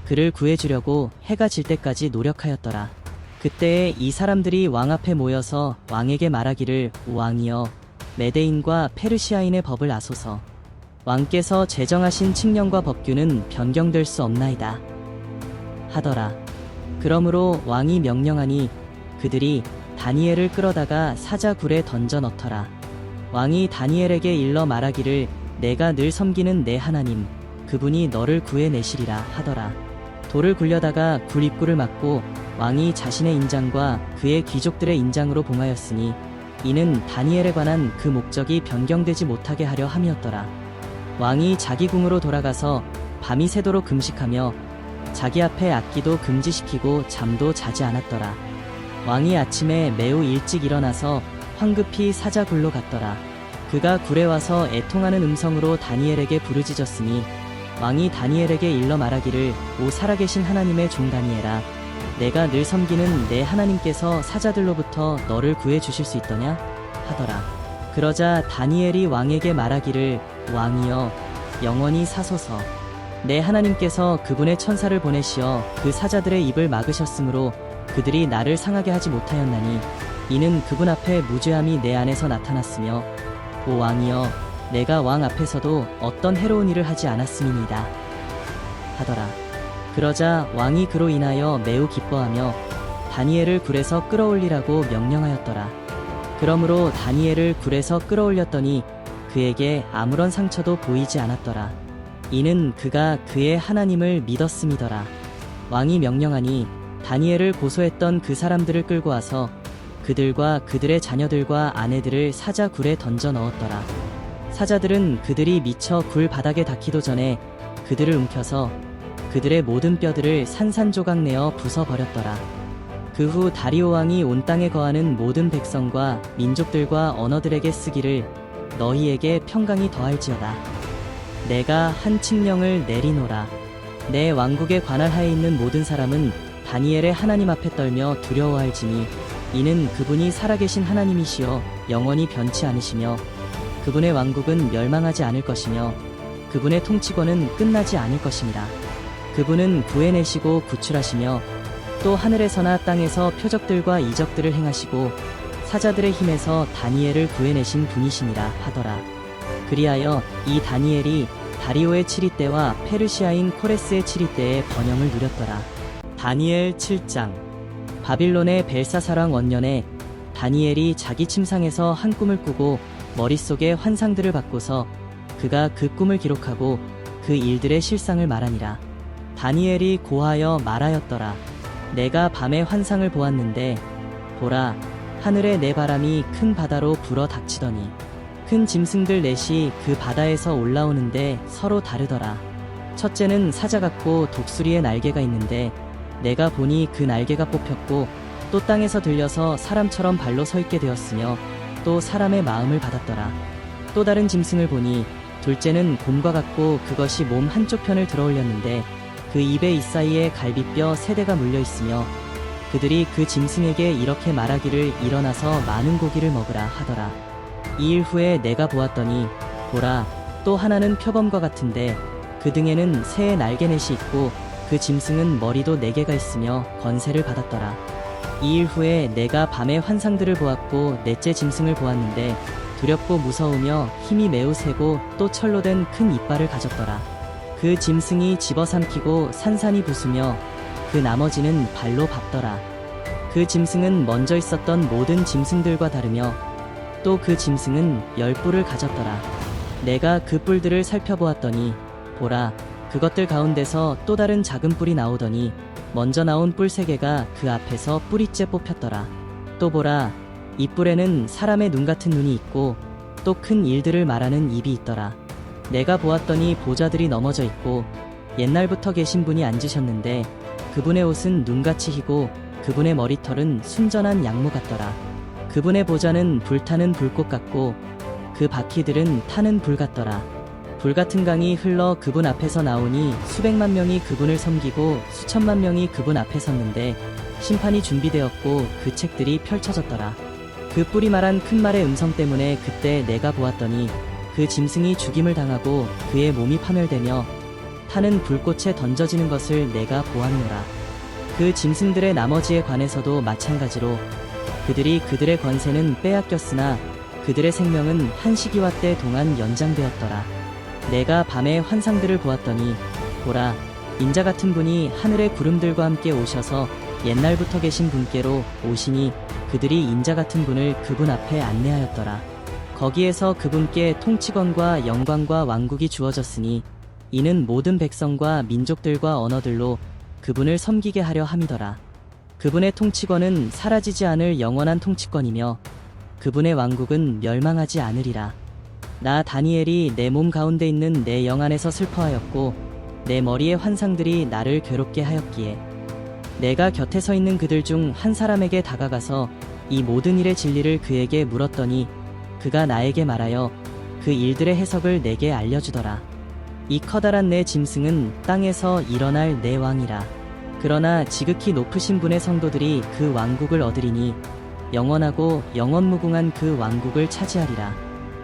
그를 구해주려고 해가 질 때까지 노력하였더라. 그때에 이 사람들이 왕 앞에 모여서 왕에게 말하기를, 왕이여, 메데인과 페르시아인의 법을 아소서. 왕께서 제정하신 칙령과 법규는 변경될 수 없나이다 하더라. 그러므로 왕이 명령하니 그들이 다니엘을 끌어다가 사자굴에 던져 넣더라. 왕이 다니엘에게 일러 말하기를, 내가 늘 섬기는 내 하나님, 그분이 너를 구해내시리라 하더라. 돌을 굴려다가 굴 입구를 막고 왕이 자신의 인장과 그의 귀족들의 인장으로 봉하였으니 이는 다니엘에 관한 그 목적이 변경되지 못하게 하려 함이었더라. 왕이 자기 궁으로 돌아가서 밤이 새도록 금식하며 자기 앞에 악기도 금지시키고 잠도 자지 않았더라. 왕이 아침에 매우 일찍 일어나서 황급히 사자굴로 갔더라. 그가 굴에 와서 애통하는 음성으로 다니엘에게 부르짖었으니 왕이 다니엘에게 일러 말하기를, 오 살아계신 하나님의 종 다니엘아, 내가 늘 섬기는 내 하나님께서 사자들로부터 너를 구해주실 수 있더냐 하더라. 그러자 다니엘이 왕에게 말하기를, 왕이여, 영원히 사소서. 내 하나님께서 그분의 천사를 보내시어 그 사자들의 입을 막으셨으므로 그들이 나를 상하게 하지 못하였나니 이는 그분 앞에 무죄함이 내 안에서 나타났으며, 오 왕이여, 내가 왕 앞에서도 어떤 해로운 일을 하지 않았음이니이다 하더라. 그러자 왕이 그로 인하여 매우 기뻐하며 다니엘을 굴에서 끌어올리라고 명령하였더라. 그러므로 다니엘을 굴에서 끌어올렸더니 그에게 아무런 상처도 보이지 않았더라. 이는 그가 그의 하나님을 믿었음이더라. 왕이 명령하니 다니엘을 고소했던 그 사람들을 끌고 와서 그들과 그들의 자녀들과 아내들을 사자굴에 던져 넣었더라. 사자들은 그들이 미쳐 굴 바닥에 닿기도 전에 그들을 움켜서 그들의 모든 뼈들을 산산조각 내어 부숴버렸더라. 그 후 다리오 왕이 온 땅에 거하는 모든 백성과 민족들과 언어들에게 쓰기를, 너희에게 평강이 더할지어다. 내가 한 칙령을 내리노라. 내 왕국의 관할 하에 있는 모든 사람은 다니엘의 하나님 앞에 떨며 두려워할지니 이는 그분이 살아계신 하나님이시여 영원히 변치 않으시며 그분의 왕국은 멸망하지 않을 것이며 그분의 통치권은 끝나지 않을 것입니다. 그분은 구해내시고 구출하시며 또 하늘에서나 땅에서 표적들과 이적들을 행하시고 사자들의 힘에서 다니엘을 구해내신 분이시니라 하더라. 그리하여 이 다니엘이 다리오의 7위 때와 페르시아인 코레스의 7위 때의 번영을 누렸더라. 다니엘 7장. 바빌론의 벨사사랑 원년에 다니엘이 자기 침상에서 한 꿈을 꾸고 머릿속에 환상들을 받고서 그가 그 꿈을 기록하고 그 일들의 실상을 말하니라. 다니엘이 고하여 말하였더라. 내가 밤에 환상을 보았는데 보라, 하늘에 내 바람이 큰 바다로 불어 닥치더니 큰 짐승들 넷이 그 바다에서 올라오는데 서로 다르더라. 첫째는 사자 같고 독수리의 날개가 있는데 내가 보니 그 날개가 뽑혔고 또 땅에서 들려서 사람처럼 발로 서 있게 되었으며 또 사람의 마음을 받았더라. 또 다른 짐승을 보니 둘째는 곰과 같고 그것이 몸 한쪽 편을 들어올렸는데 그 입의 이사이에 갈비뼈 3대가 물려 있으며 그들이 그 짐승에게 이렇게 말하기를 일어나서 많은 고기를 먹으라 하더라. 2일 후에 내가 보았더니 보라, 또 하나는 표범과 같은데 그 등에는 새의 날개넷이 있고 그 짐승은 머리도 4개가 있으며 권세를 받았더라. 2일 후에 내가 밤에 환상들을 보았고 넷째 짐승을 보았는데 두렵고 무서우며 힘이 매우 세고 또 철로 된 큰 이빨을 가졌더라. 그 짐승이 집어삼키고 산산이 부수며 그 나머지는 발로 밟더라. 그 짐승은 먼저 있었던 모든 짐승들과 다르며 또 그 짐승은 10뿔을 가졌더라. 내가 그 뿔들을 살펴보았더니 보라, 그것들 가운데서 또 다른 작은 뿔이 나오더니 먼저 나온 뿔 3개가 그 앞에서 뿌리째 뽑혔더라. 또 보라, 이 뿔에는 사람의 눈 같은 눈이 있고 또 큰 일들을 말하는 입이 있더라. 내가 보았더니 보좌들이 넘어져 있고 옛날부터 계신 분이 앉으셨는데 그분의 옷은 눈같이 희고 그분의 머리털은 순전한 양모 같더라. 그분의 보좌는 불타는 불꽃 같고 그 바퀴들은 타는 불 같더라. 불같은 강이 흘러 그분 앞에서 나오니 수백만 명이 그분을 섬기고 수천만 명이 그분 앞에 섰는데 심판이 준비되었고 그 책들이 펼쳐졌더라. 그 뿔이 말한 큰 말의 음성 때문에 그때 내가 보았더니 그 짐승이 죽임을 당하고 그의 몸이 파멸되며 타는 불꽃에 던져지는 것을 내가 보았노라. 그 짐승들의 나머지에 관해서도 마찬가지로 그들이 그들의 권세는 빼앗겼으나 그들의 생명은 한 시기와 때 동안 연장되었더라. 내가 밤에 환상들을 보았더니 보라, 인자 같은 분이 하늘의 구름들과 함께 오셔서 옛날부터 계신 분께로 오시니 그들이 인자 같은 분을 그분 앞에 안내하였더라. 거기에서 그분께 통치권과 영광과 왕국이 주어졌으니 이는 모든 백성과 민족들과 언어들로 그분을 섬기게 하려 함이더라. 그분의 통치권은 사라지지 않을 영원한 통치권이며 그분의 왕국은 멸망하지 않으리라. 나 다니엘이 내 몸 가운데 있는 내 영 안에서 슬퍼하였고 내 머리의 환상들이 나를 괴롭게 하였기에 내가 곁에 서 있는 그들 중 한 사람에게 다가가서 이 모든 일의 진리를 그에게 물었더니 그가 나에게 말하여 그 일들의 해석을 내게 알려주더라. 이 커다란 내 짐승은 땅에서 일어날 내 왕이라. 그러나 지극히 높으신 분의 성도들이 그 왕국을 얻으리니 영원하고 영원무궁한 그 왕국을 차지하리라.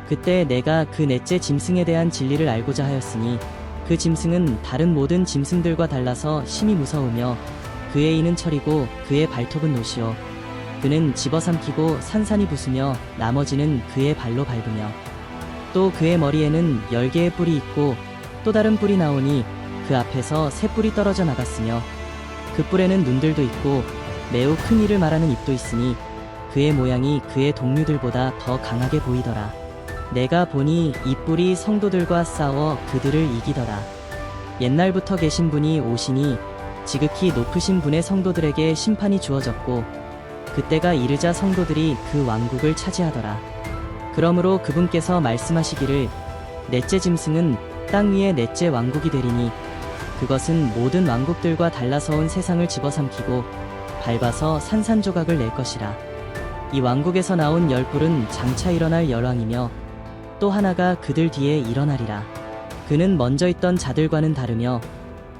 그때 내가 그 넷째 짐승에 대한 진리를 알고자 하였으니 그 짐승은 다른 모든 짐승들과 달라서 심히 무서우며 그의 이는 철이고 그의 발톱은 노시오. 그는 집어삼키고 산산이 부수며 나머지는 그의 발로 밟으며 또 그의 머리에는 10개의 뿔이 있고 또 다른 뿔이 나오니 그 앞에서 새 뿔이 떨어져 나갔으며 그 뿔에는 눈들도 있고 매우 큰 일을 말하는 입도 있으니 그의 모양이 그의 동류들보다 더 강하게 보이더라. 내가 보니 이 뿔이 성도들과 싸워 그들을 이기더라. 옛날부터 계신 분이 오시니 지극히 높으신 분의 성도들에게 심판이 주어졌고 그때가 이르자 성도들이 그 왕국을 차지하더라. 그러므로 그분께서 말씀하시기를 넷째 짐승은 땅 위의 넷째 왕국이 되리니 그것은 모든 왕국들과 달라서 온 세상을 집어삼키고 밟아서 산산조각을 낼 것이라. 이 왕국에서 나온 10뿔은 장차 일어날 열왕이며 또 하나가 그들 뒤에 일어나리라. 그는 먼저 있던 자들과는 다르며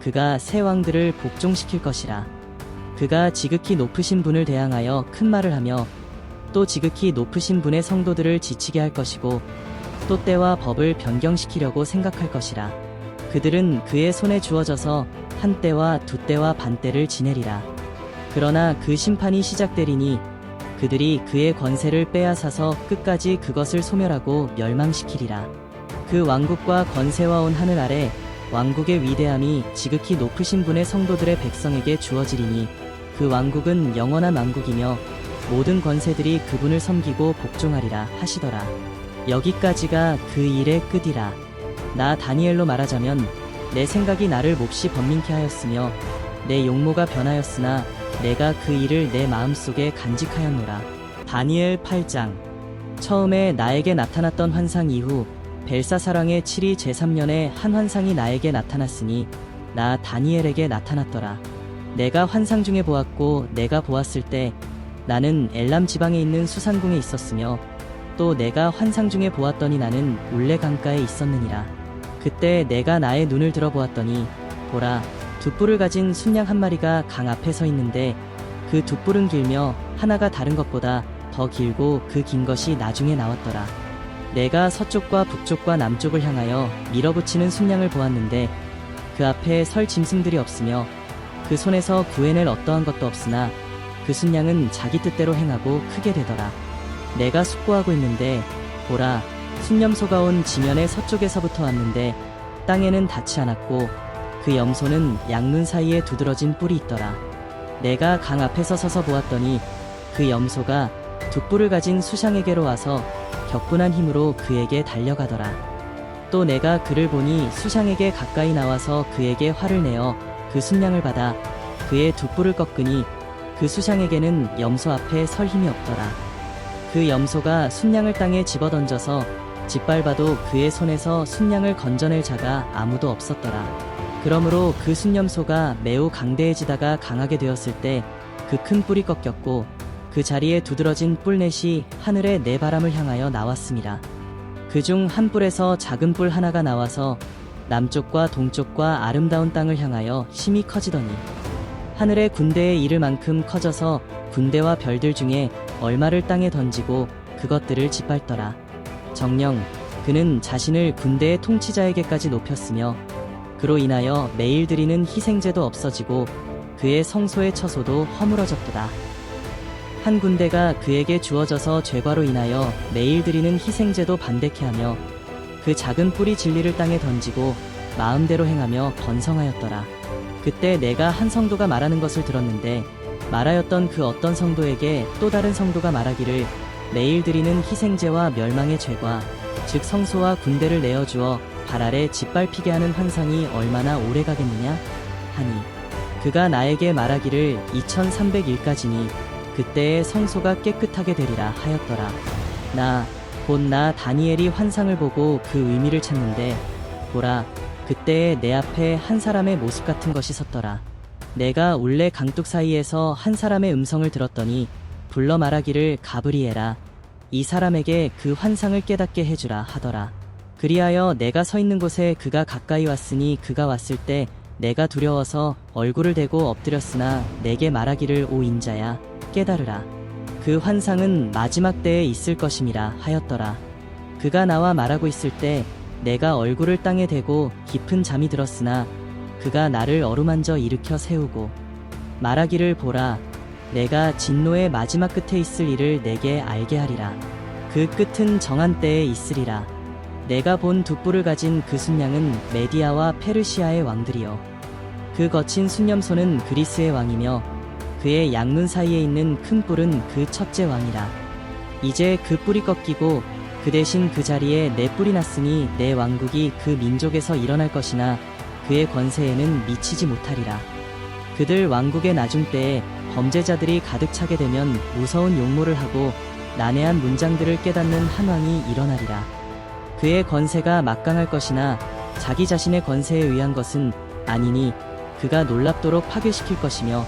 그가 새 왕들을 복종시킬 것이라. 그가 지극히 높으신 분을 대항하여 큰 말을 하며 또 지극히 높으신 분의 성도들을 지치게 할 것이고 또 때와 법을 변경시키려고 생각할 것이라. 그들은 그의 손에 주어져서 한 때와 두 때와 반 때를 지내리라. 그러나 그 심판이 시작되리니 그들이 그의 권세를 빼앗아서 끝까지 그것을 소멸하고 멸망시키리라. 그 왕국과 권세와 온 하늘 아래 왕국의 위대함이 지극히 높으신 분의 성도들의 백성에게 주어지리니 그 왕국은 영원한 왕국이며 모든 권세들이 그분을 섬기고 복종하리라 하시더라. 여기까지가 그 일의 끝이라. 나 다니엘로 말하자면 내 생각이 나를 몹시 번민케 하였으며 내 용모가 변하였으나 내가 그 일을 내 마음속에 간직하였노라. 다니엘 8장. 처음에 나에게 나타났던 환상 이후 벨사사랑의 7위 제3년에 한 환상이 나에게 나타났으니 나 다니엘에게 나타났더라. 내가 환상 중에 보았고 내가 보았을 때 나는 엘람 지방에 있는 수산궁에 있었으며 또 내가 환상 중에 보았더니 나는 울레 강가에 있었느니라. 그때 내가 나의 눈을 들어보았더니 보라, 두 뿔을 가진 순양 한 마리가 강 앞에 서 있는데 그 두 뿔은 길며 하나가 다른 것보다 더 길고 그 긴 것이 나중에 나왔더라. 내가 서쪽과 북쪽과 남쪽을 향하여 밀어붙이는 순양을 보았는데 그 앞에 설 짐승들이 없으며 그 손에서 구해낼 어떠한 것도 없으나 그 순양은 자기 뜻대로 행하고 크게 되더라. 내가 숙고하고 있는데 보라, 순염소가 온 지면의 서쪽에서부터 왔는데 땅에는 닿지 않았고 그 염소는 양눈 사이에 두드러진 뿔이 있더라. 내가 강 앞에서 서서 보았더니 그 염소가 두 뿔을 가진 수샹에게로 와서 격분한 힘으로 그에게 달려가더라. 또 내가 그를 보니 수샹에게 가까이 나와서 그에게 활을 내어 그 순양을 받아 그의 두 뿔을 꺾으니 그 수샹에게는 염소 앞에 설 힘이 없더라. 그 염소가 순양을 땅에 집어던져서 짓밟아도 그의 손에서 순양을 건져낼 자가 아무도 없었더라. 그러므로 그 순염소가 매우 강대해지다가 강하게 되었을 때 그 큰 뿔이 꺾였고 그 자리에 두드러진 뿔넷이 하늘의 네 바람을 향하여 나왔습니다. 그중 한 뿔에서 작은 뿔 하나가 나와서 남쪽과 동쪽과 아름다운 땅을 향하여 심히 커지더니 하늘의 군대에 이를 만큼 커져서 군대와 별들 중에 얼마를 땅에 던지고 그것들을 짓밟더라. 정녕 그는 자신을 군대의 통치자에게까지 높였으며 그로 인하여 매일 드리는 희생제도 없어지고 그의 성소의 처소도 허물어졌도다. 한 군대가 그에게 주어져서 죄과로 인하여 매일 드리는 희생제도 반대케 하며 그 작은 뿌리 진리를 땅에 던지고 마음대로 행하며 번성하였더라. 그때 내가 한 성도가 말하는 것을 들었는데 말하였던 그 어떤 성도에게 또 다른 성도가 말하기를 매일 드리는 희생제와 멸망의 죄과 즉 성소와 군대를 내어주어 발 아래 짓밟히게 하는 환상이 얼마나 오래 가겠느냐 하니 그가 나에게 말하기를 2300일까지니 그때의 성소가 깨끗하게 되리라 하였더라. 곧 나 다니엘이 환상을 보고 그 의미를 찾는데 보라 그때에 내 앞에 한 사람의 모습 같은 것이 섰더라. 내가 울레 강둑 사이에서 한 사람의 음성을 들었더니 불러 말하기를 가브리엘아 이 사람에게 그 환상을 깨닫게 해주라 하더라. 그리하여 내가 서 있는 곳에 그가 가까이 왔으니 그가 왔을 때 내가 두려워서 얼굴을 대고 엎드렸으나 내게 말하기를 오 인자야 깨달으라. 그 환상은 마지막 때에 있을 것임이라 하였더라. 그가 나와 말하고 있을 때 내가 얼굴을 땅에 대고 깊은 잠이 들었으나 그가 나를 어루만져 일으켜 세우고 말하기를 보라 내가 진노의 마지막 끝에 있을 일을 내게 알게 하리라. 그 끝은 정한 때에 있으리라. 내가 본 두 뿔을 가진 그 순양은 메디아와 페르시아의 왕들이요 그 거친 순념소는 그리스의 왕이며 그의 양눈 사이에 있는 큰 뿔은 그 첫째 왕이라. 이제 그 뿔이 꺾이고 그 대신 그 자리에 내 뿔이 났으니 내 왕국이 그 민족에서 일어날 것이나 그의 권세에는 미치지 못하리라. 그들 왕국의 나중 때에 범죄자들이 가득 차게 되면 무서운 용모를 하고 난해한 문장들을 깨닫는 한 왕이 일어나리라. 그의 권세가 막강할 것이나 자기 자신의 권세에 의한 것은 아니니 그가 놀랍도록 파괴시킬 것이며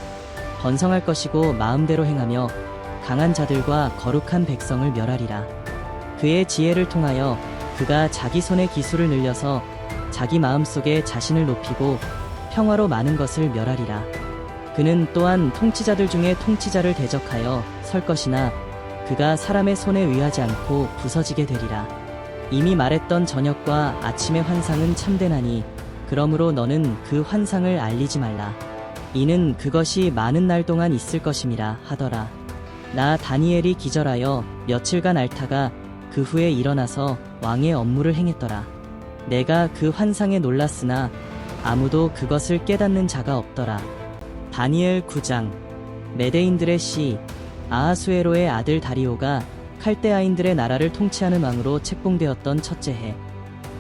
번성할 것이고 마음대로 행하며 강한 자들과 거룩한 백성을 멸하리라. 그의 지혜를 통하여 그가 자기 손의 기술을 늘려서 자기 마음속에 자신을 높이고 평화로 많은 것을 멸하리라. 그는 또한 통치자들 중에 통치자를 대적하여 설 것이나 그가 사람의 손에 의하지 않고 부서지게 되리라. 이미 말했던 저녁과 아침의 환상은 참되나니 그러므로 너는 그 환상을 알리지 말라. 이는 그것이 많은 날 동안 있을 것임이라 하더라. 나 다니엘이 기절하여 며칠간 앓다가 그 후에 일어나서 왕의 업무를 행했더라. 내가 그 환상에 놀랐으나 아무도 그것을 깨닫는 자가 없더라. 다니엘 9장. 메데인들의 시 아하수에로의 아들 다리오가 칼데아인들의 나라를 통치하는 왕으로 책봉되었던 첫째 해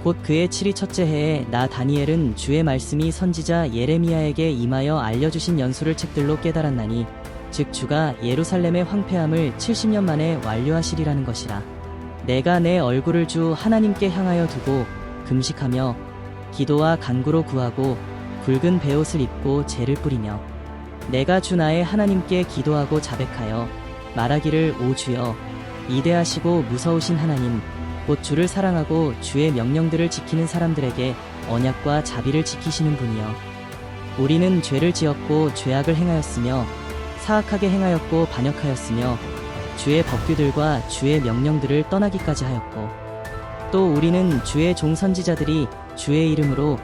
곧 그의 7위 첫째 해에 나 다니엘은 주의 말씀이 선지자 예레미야에게 임하여 알려주신 연수를 책들로 깨달았나니 즉 주가 예루살렘의 황폐함을 70년 만에 완료하시리라는 것이라. 내가 내 얼굴을 주 하나님께 향하여 두고 금식하며 기도와 간구로 구하고 굵은 베옷을 입고 재를 뿌리며 내가 주 나의 하나님께 기도하고 자백하여 말하기를 오 주여 이대하시고 무서우신 하나님 곧 주를 사랑하고 주의 명령들을 지키는 사람들에게 언약과 자비를 지키시는 분이여 우리는 죄를 지었고 죄악을 행하였으며 사악하게 행하였고 반역하였으며 주의 법규들과 주의 명령들을 떠나기까지 하였고 또 우리는 주의 종 선지자들이 주의 이름으로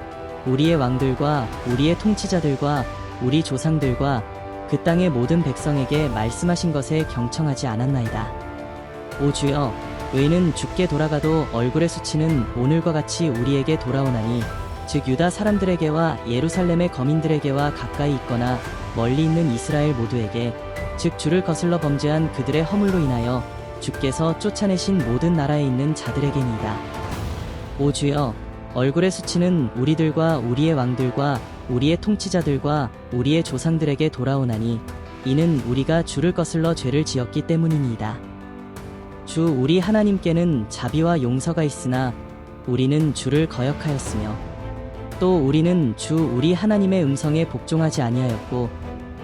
우리의 왕들과 우리의 통치자들과 우리 조상들과 그 땅의 모든 백성에게 말씀하신 것에 경청하지 않았나이다. 오 주여 의는 죽게 돌아가도 얼굴의 수치는 오늘과 같이 우리에게 돌아오나니 즉 유다 사람들에게와 예루살렘의 거민들에게와 가까이 있거나 멀리 있는 이스라엘 모두에게 즉 주를 거슬러 범죄한 그들의 허물로 인하여 주께서 쫓아내신 모든 나라에 있는 자들에게니이다. 오 주여 얼굴의 수치는 우리들과 우리의 왕들과 우리의 통치자들과 우리의 조상들에게 돌아오나니 이는 우리가 주를 거슬러 죄를 지었기 때문이니이다. 주 우리 하나님께는 자비와 용서가 있으나 우리는 주를 거역하였으며 또 우리는 주 우리 하나님의 음성에 복종하지 아니하였고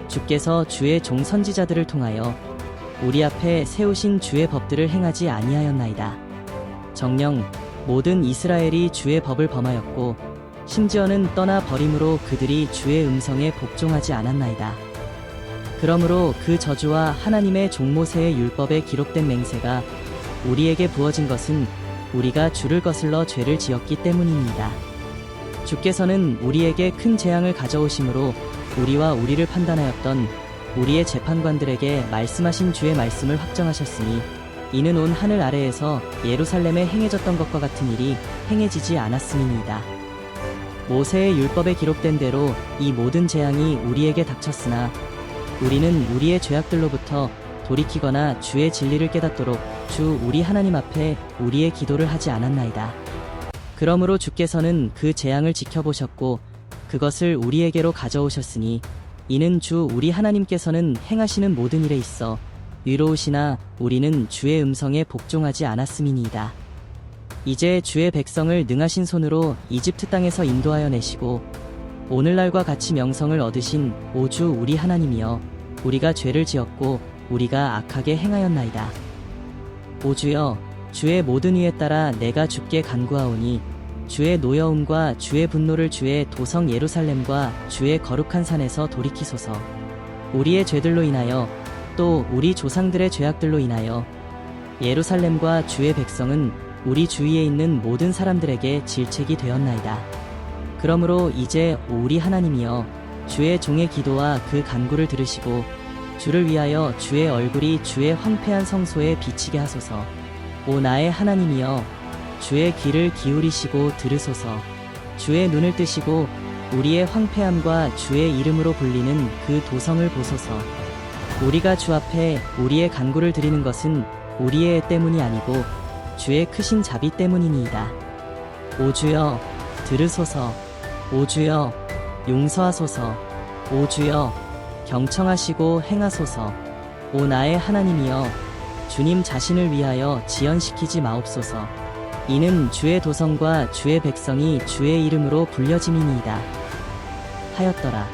주께서 주의 종 선지자들을 통하여 우리 앞에 세우신 주의 법들을 행하지 아니하였나이다. 정녕 모든 이스라엘이 주의 법을 범하였고 심지어는 떠나 버림으로 그들이 주의 음성에 복종하지 않았나이다. 그러므로 그 저주와 하나님의 종 모세의 율법에 기록된 맹세가 우리에게 부어진 것은 우리가 주를 거슬러 죄를 지었기 때문입니다. 주께서는 우리에게 큰 재앙을 가져오심으로 우리와 우리를 판단하였던 우리의 재판관들에게 말씀하신 주의 말씀을 확정하셨으니 이는 온 하늘 아래에서 예루살렘에 행해졌던 것과 같은 일이 행해지지 않았음이니이다. 모세의 율법에 기록된 대로 이 모든 재앙이 우리에게 닥쳤으나 우리는 우리의 죄악들로부터 돌이키거나 주의 진리를 깨닫도록 주 우리 하나님 앞에 우리의 기도를 하지 않았나이다. 그러므로 주께서는 그 재앙을 지켜보셨고 그것을 우리에게로 가져오셨으니 이는 주 우리 하나님께서는 행하시는 모든 일에 있어 위로우시나 우리는 주의 음성에 복종하지 않았음이니이다. 이제 주의 백성을 능하신 손으로 이집트 땅에서 인도하여 내시고 오늘날과 같이 명성을 얻으신 오 주 우리 하나님이여 우리가 죄를 지었고 우리가 악하게 행하였나이다. 오 주여 주의 모든 의에 따라 내가 주께 간구하오니 주의 노여움과 주의 분노를 주의 도성 예루살렘과 주의 거룩한 산에서 돌이키소서. 우리의 죄들로 인하여 또 우리 조상들의 죄악들로 인하여 예루살렘과 주의 백성은 우리 주위에 있는 모든 사람들에게 질책이 되었나이다. 그러므로 이제 우리 하나님이여 주의 종의 기도와 그 간구를 들으시고 주를 위하여 주의 얼굴이 주의 황폐한 성소에 비치게 하소서. 오 나의 하나님이여 주의 귀를 기울이시고 들으소서. 주의 눈을 뜨시고 우리의 황폐함과 주의 이름으로 불리는 그 도성을 보소서. 우리가 주 앞에 우리의 간구를 드리는 것은 우리의 애 때문이 아니고 주의 크신 자비 때문이니이다. 오 주여 들으소서. 오 주여 용서하소서. 오 주여 경청하시고 행하소서. 오 나의 하나님이여 주님 자신을 위하여 지연시키지 마옵소서. 이는 주의 도성과 주의 백성이 주의 이름으로 불려짐이니이다. 하였더라.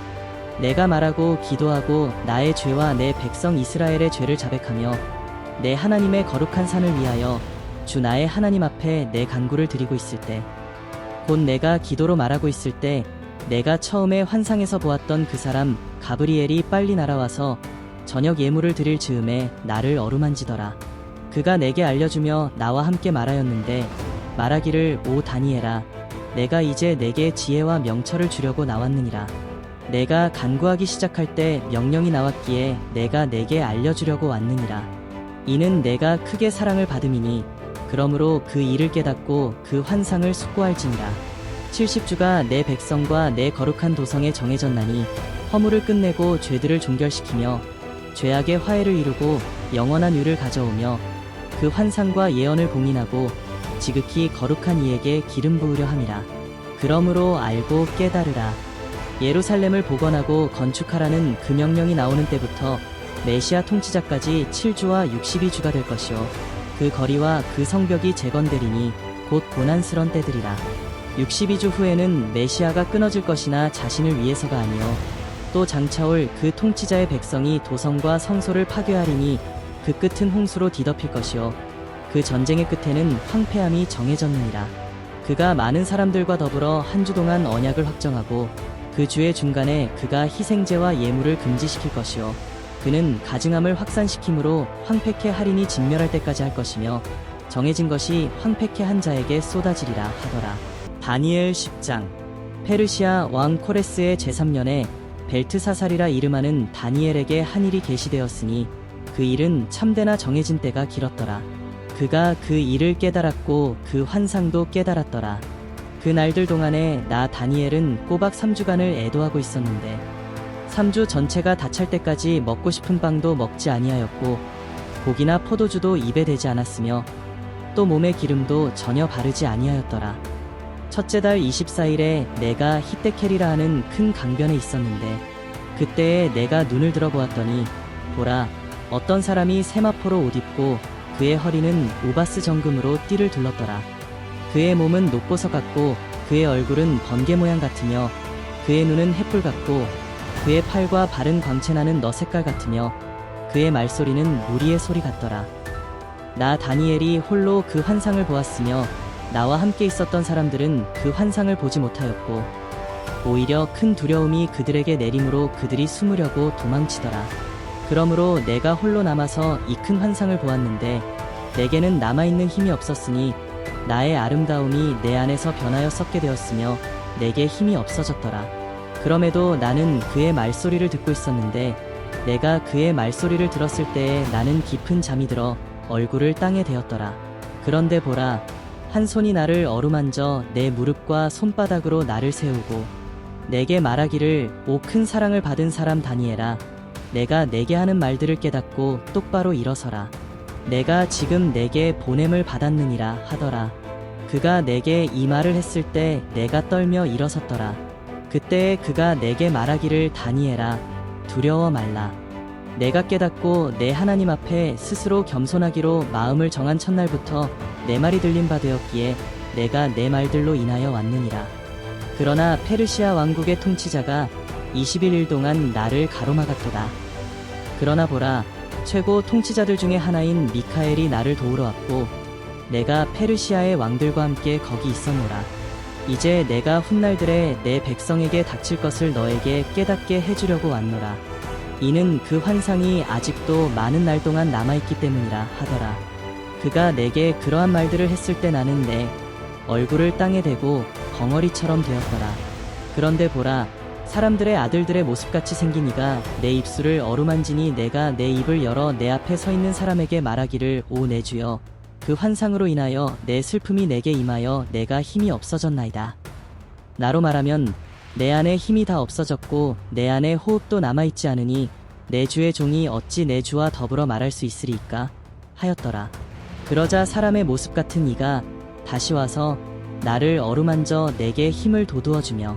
내가 말하고 기도하고 나의 죄와 내 백성 이스라엘의 죄를 자백하며 내 하나님의 거룩한 산을 위하여 주 나의 하나님 앞에 내 간구를 드리고 있을 때 곧 내가 기도로 말하고 있을 때 내가 처음에 환상에서 보았던 그 사람 가브리엘이 빨리 날아와서 저녁 예물을 드릴 즈음에 나를 어루만지더라. 그가 내게 알려주며 나와 함께 말하였는데 말하기를 오 다니엘아 내가 이제 내게 지혜와 명철을 주려고 나왔느니라. 내가 간구하기 시작할 때 명령이 나왔기에 내가 내게 알려주려고 왔느니라. 이는 내가 크게 사랑을 받음이니 그러므로 그 일을 깨닫고 그 환상을 숙고할지니라. 70주가 내 백성과 내 거룩한 도성에 정해졌나니 허물을 끝내고 죄들을 종결시키며 죄악의 화해를 이루고 영원한 유를 가져오며 그 환상과 예언을 봉인하고 지극히 거룩한 이에게 기름 부으려 함이라. 그러므로 알고 깨달으라. 예루살렘을 복원하고 건축하라는 그 명령이 나오는 때부터 메시아 통치자까지 7주와 62주가 될 것이요 그 거리와 그 성벽이 재건되리니 곧 고난스런 때들이라. 62주 후에는 메시아가 끊어질 것이나 자신을 위해서가 아니요 또 장차올 그 통치자의 백성이 도성과 성소를 파괴하리니 그 끝은 홍수로 뒤덮일 것이요 그 전쟁의 끝에는 황폐함이 정해졌느니라. 그가 많은 사람들과 더불어 한 주 동안 언약을 확정하고 그 주의 중간에 그가 희생제와 예물을 금지시킬 것이요 그는 가증함을 확산시키므로 황폐케 할인이 진멸할 때까지 할 것이며 정해진 것이 황폐케 한 자에게 쏟아지리라 하더라. 다니엘 10장. 페르시아 왕 코레스의 제3년에 벨트사살이라 이름하는 다니엘에게 한 일이 계시되었으니 그 일은 참되나 정해진 때가 길었더라. 그가 그 일을 깨달았고 그 환상도 깨달았더라. 그 날들 동안에 나 다니엘은 꼬박 3주간을 애도하고 있었는데 3주 전체가 다 찰 때까지 먹고 싶은 빵도 먹지 아니하였고 고기나 포도주도 입에 대지 않았으며 또 몸에 기름도 전혀 바르지 아니하였더라. 첫째 달 24일에 내가 히데켈이라 하는 큰 강변에 있었는데 그때에 내가 눈을 들어보았더니 보라 어떤 사람이 세마포로 옷 입고 그의 허리는 우바스 정금으로 띠를 둘렀더라. 그의 몸은 녹보석 같고 그의 얼굴은 번개 모양 같으며 그의 눈은 햇불 같고 그의 팔과 발은 광채나는 너 색깔 같으며 그의 말소리는 무리의 소리 같더라. 나 다니엘이 홀로 그 환상을 보았으며 나와 함께 있었던 사람들은 그 환상을 보지 못하였고 오히려 큰 두려움이 그들에게 내림으로 그들이 숨으려고 도망치더라. 그러므로 내가 홀로 남아서 이 큰 환상을 보았는데 내게는 남아있는 힘이 없었으니 나의 아름다움이 내 안에서 변하여 썩게 되었으며 내게 힘이 없어졌더라. 그럼에도 나는 그의 말소리를 듣고 있었는데 내가 그의 말소리를 들었을 때에 나는 깊은 잠이 들어 얼굴을 땅에 대었더라. 그런데 보라, 한 손이 나를 어루만져 내 무릎과 손바닥으로 나를 세우고 내게 말하기를, 오 큰 사랑을 받은 사람 다니엘아, 내가 내게 하는 말들을 깨닫고 똑바로 일어서라. 내가 지금 내게 보냄을 받았느니라 하더라. 그가 내게 이 말을 했을 때 내가 떨며 일어섰더라. 그때에 그가 내게 말하기를, 다니엘아, 두려워 말라. 내가 깨닫고 내 하나님 앞에 스스로 겸손하기로 마음을 정한 첫날부터 내 말이 들린 바 되었기에 내가 내 말들로 인하여 왔느니라. 그러나 페르시아 왕국의 통치자가 21일 동안 나를 가로막았도다. 그러나 보라, 최고 통치자들 중에 하나인 미카엘이 나를 도우러 왔고 내가 페르시아의 왕들과 함께 거기 있었노라. 이제 내가 훗날들에 내 백성에게 닥칠 것을 너에게 깨닫게 해주려고 왔노라. 이는 그 환상이 아직도 많은 날 동안 남아있기 때문이라 하더라. 그가 내게 그러한 말들을 했을 때 나는 내 얼굴을 땅에 대고 벙어리처럼 되었더라. 그런데 보라, 사람들의 아들들의 모습같이 생긴 이가 내 입술을 어루만지니 내가 내 입을 열어 내 앞에 서 있는 사람에게 말하기를, 오 내 주여, 그 환상으로 인하여 내 슬픔이 내게 임하여 내가 힘이 없어졌나이다. 나로 말하면 내 안에 힘이 다 없어졌고 내 안에 호흡도 남아있지 않으니 내 주의 종이 어찌 내 주와 더불어 말할 수 있으리이까 하였더라. 그러자 사람의 모습 같은 이가 다시 와서 나를 어루만져 내게 힘을 돋우어주며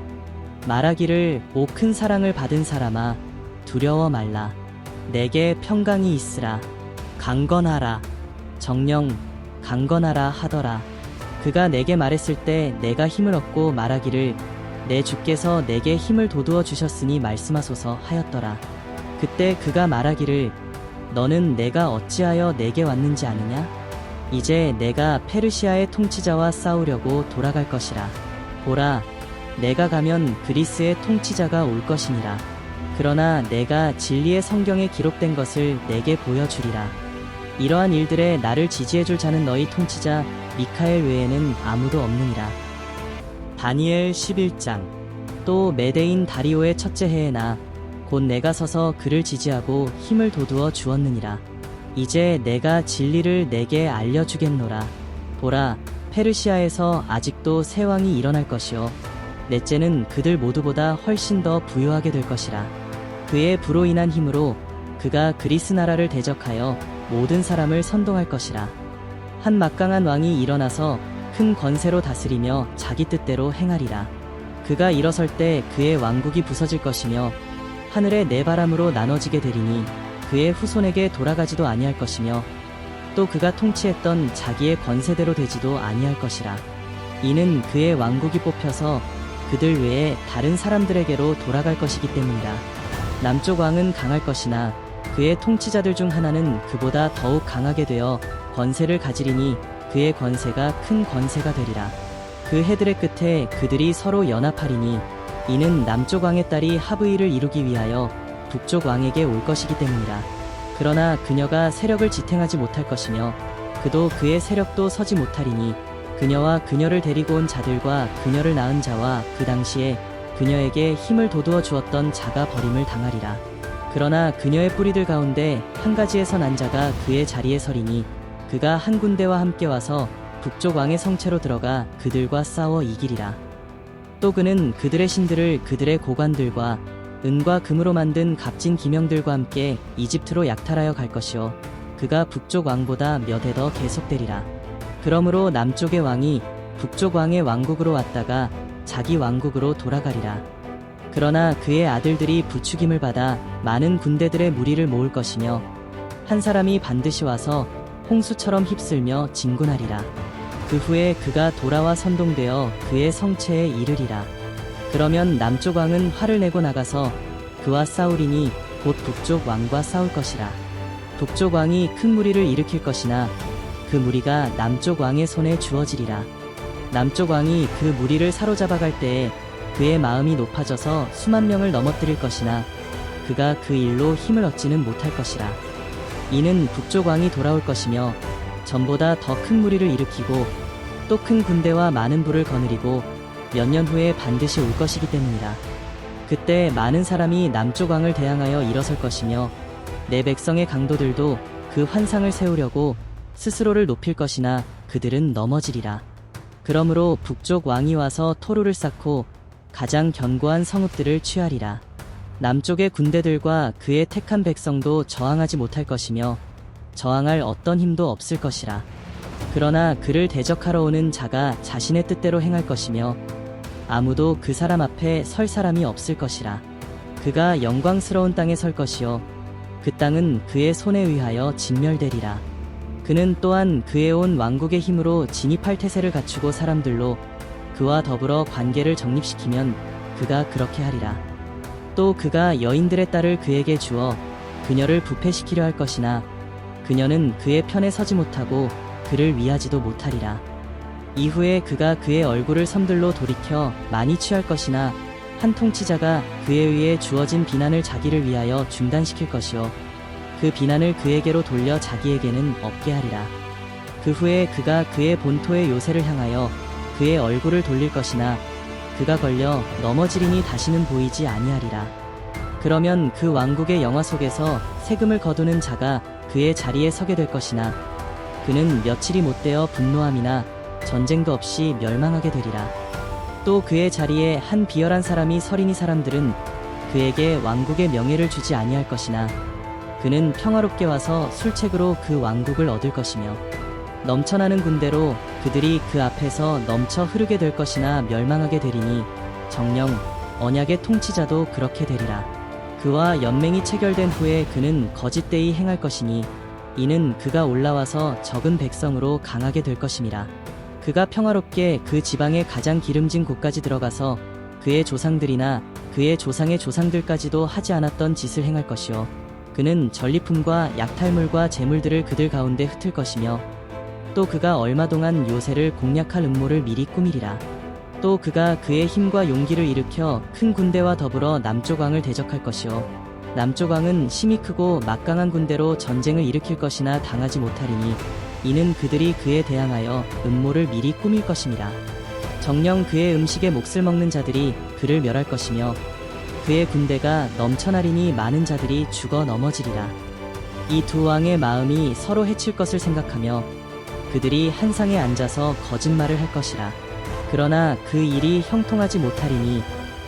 말하기를, 오 큰 사랑을 받은 사람아, 두려워 말라. 내게 평강이 있으라. 강건하라. 정령 강건하라 하더라. 그가 내게 말했을 때 내가 힘을 얻고 말하기를, 내 주께서 내게 힘을 돋우어 주셨으니 말씀하소서 하였더라. 그때 그가 말하기를, 너는 내가 어찌하여 내게 왔는지 아느냐? 이제 내가 페르시아의 통치자와 싸우려고 돌아갈 것이라. 보라, 내가 가면 그리스의 통치자가 올 것이니라. 그러나 내가 진리의 성경에 기록된 것을 내게 보여주리라. 이러한 일들에 나를 지지해줄 자는 너희 통치자 미카엘 외에는 아무도 없느니라. 다니엘 11장. 또 메대인 다리오의 첫째 해에 나 곧 내가 서서 그를 지지하고 힘을 돋우어 주었느니라. 이제 내가 진리를 내게 알려주겠노라. 보라, 페르시아에서 아직도 새 왕이 일어날 것이요 넷째는 그들 모두보다 훨씬 더 부유하게 될 것이라. 그의 부로 인한 힘으로 그가 그리스 나라를 대적하여 모든 사람을 선동할 것이라. 한 막강한 왕이 일어나서 큰 권세로 다스리며 자기 뜻대로 행하리라. 그가 일어설 때 그의 왕국이 부서질 것이며 하늘의 네 바람으로 나눠지게 되리니 그의 후손에게 돌아가지도 아니할 것이며 또 그가 통치했던 자기의 권세대로 되지도 아니할 것이라. 이는 그의 왕국이 뽑혀서 그들 외에 다른 사람들에게로 돌아갈 것이기 때문이라. 남쪽 왕은 강할 것이나 그의 통치자들 중 하나는 그보다 더욱 강하게 되어 권세를 가지리니 그의 권세가 큰 권세가 되리라. 그 해들의 끝에 그들이 서로 연합하리니 이는 남쪽 왕의 딸이 하브이를 이루기 위하여 북쪽 왕에게 올 것이기 때문이라. 그러나 그녀가 세력을 지탱하지 못할 것이며 그도 그의 세력도 서지 못하리니 그녀와 그녀를 데리고 온 자들과 그녀를 낳은 자와 그 당시에 그녀에게 힘을 돋우어 주었던 자가 버림을 당하리라. 그러나 그녀의 뿌리들 가운데 한 가지에서 난 자가 그의 자리에 서리니 그가 한 군대와 함께 와서 북쪽 왕의 성체로 들어가 그들과 싸워 이기리라. 또 그는 그들의 신들을 그들의 고관들과 은과 금으로 만든 값진 기명들과 함께 이집트로 약탈하여 갈 것이요 그가 북쪽 왕보다 몇 해 더 계속되리라. 그러므로 남쪽의 왕이 북쪽 왕의 왕국으로 왔다가 자기 왕국으로 돌아가리라. 그러나 그의 아들들이 부추김을 받아 많은 군대들의 무리를 모을 것이며 한 사람이 반드시 와서 홍수처럼 휩쓸며 진군하리라. 그 후에 그가 돌아와 선동되어 그의 성체에 이르리라. 그러면 남쪽 왕은 활을 내고 나가서 그와 싸우리니 곧 북쪽 왕과 싸울 것이라. 북쪽 왕이 큰 무리를 일으킬 것이나 그 무리가 남쪽 왕의 손에 주어지리라. 남쪽 왕이 그 무리를 사로잡아 갈 때에 그의 마음이 높아져서 수만 명을 넘어뜨릴 것이나 그가 그 일로 힘을 얻지는 못할 것이라. 이는 북쪽 왕이 돌아올 것이며 전보다 더 큰 무리를 일으키고 또 큰 군대와 많은 부를 거느리고 몇 년 후에 반드시 올 것이기 때문이라. 그때 많은 사람이 남쪽 왕을 대항하여 일어설 것이며 내 백성의 강도들도 그 환상을 세우려고 스스로를 높일 것이나 그들은 넘어지리라. 그러므로 북쪽 왕이 와서 토루를 쌓고 가장 견고한 성읍들을 취하리라. 남쪽의 군대들과 그의 택한 백성도 저항하지 못할 것이며 저항할 어떤 힘도 없을 것이라. 그러나 그를 대적하러 오는 자가 자신의 뜻대로 행할 것이며 아무도 그 사람 앞에 설 사람이 없을 것이라. 그가 영광스러운 땅에 설 것이요 그 땅은 그의 손에 의하여 진멸되리라. 그는 또한 그의 온 왕국의 힘으로 진입할 태세를 갖추고 사람들로 그와 더불어 관계를 정립시키면 그가 그렇게 하리라. 또 그가 여인들의 딸을 그에게 주어 그녀를 부패시키려 할 것이나 그녀는 그의 편에 서지 못하고 그를 위하지도 못하리라. 이후에 그가 그의 얼굴을 섬들로 돌이켜 많이 취할 것이나 한 통치자가 그에 의해 주어진 비난을 자기를 위하여 중단시킬 것이요 그 비난을 그에게로 돌려 자기에게는 없게 하리라. 그 후에 그가 그의 본토의 요새를 향하여 그의 얼굴을 돌릴 것이나 그가 걸려 넘어지리니 다시는 보이지 아니하리라. 그러면 그 왕국의 영화 속에서 세금을 거두는 자가 그의 자리에 서게 될 것이나 그는 며칠이 못되어 분노함이나 전쟁도 없이 멸망하게 되리라. 또 그의 자리에 한 비열한 사람이 서리니 사람들은 그에게 왕국의 명예를 주지 아니할 것이나 그는 평화롭게 와서 술책으로 그 왕국을 얻을 것이며 넘쳐나는 군대로 그들이 그 앞에서 넘쳐 흐르게 될 것이나 멸망하게 되리니 정녕 언약의 통치자도 그렇게 되리라. 그와 연맹이 체결된 후에 그는 거짓되이 행할 것이니 이는 그가 올라와서 적은 백성으로 강하게 될 것임이라. 그가 평화롭게 그 지방의 가장 기름진 곳까지 들어가서 그의 조상들이나 그의 조상의 조상들까지도 하지 않았던 짓을 행할 것이요 그는 전리품과 약탈물과 재물들을 그들 가운데 흩을 것이며 또 그가 얼마 동안 요새를 공략할 음모를 미리 꾸미리라. 또 그가 그의 힘과 용기를 일으켜 큰 군대와 더불어 남쪽 왕을 대적할 것이요 남쪽 왕은 힘이 크고 막강한 군대로 전쟁을 일으킬 것이나 당하지 못하리니 이는 그들이 그에 대항하여 음모를 미리 꾸밀 것임이라. 정녕 그의 음식에 몫을 먹는 자들이 그를 멸할 것이며 그의 군대가 넘쳐나리니 많은 자들이 죽어 넘어지리라. 이 두 왕의 마음이 서로 해칠 것을 생각하며 그들이 한 상에 앉아서 거짓말을 할 것이라. 그러나 그 일이 형통하지 못하리니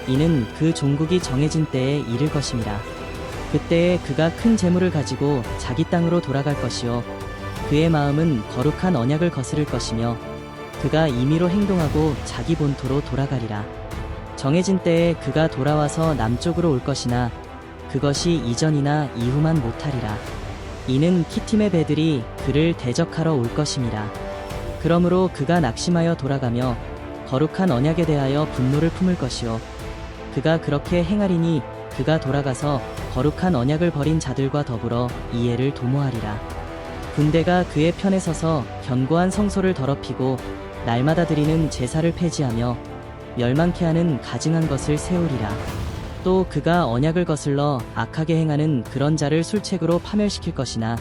이는 그 종국이 정해진 때에 이를 것임이라. 그때에 그가 큰 재물을 가지고 자기 땅으로 돌아갈 것이요 그의 마음은 거룩한 언약을 거스를 것이며 그가 임의로 행동하고 자기 본토로 돌아가리라. 정해진 때에 그가 돌아와서 남쪽으로 올 것이나 그것이 이전이나 이후만 못하리라. 이는 키팀의 배들이 그를 대적하러 올 것임이라. 그러므로 그가 낙심하여 돌아가며 거룩한 언약에 대하여 분노를 품을 것이요 그가 그렇게 행하리니 그가 돌아가서 거룩한 언약을 버린 자들과 더불어 이해를 도모하리라. 군대가 그의 편에 서서 견고한 성소를 더럽히고 날마다 드리는 제사를 폐지하며 멸망케 하는 가증한 것을 세우리라. 또 그가 언약을 거슬러 악하게 행하는 그런 자를 술책으로 파멸시킬 것이나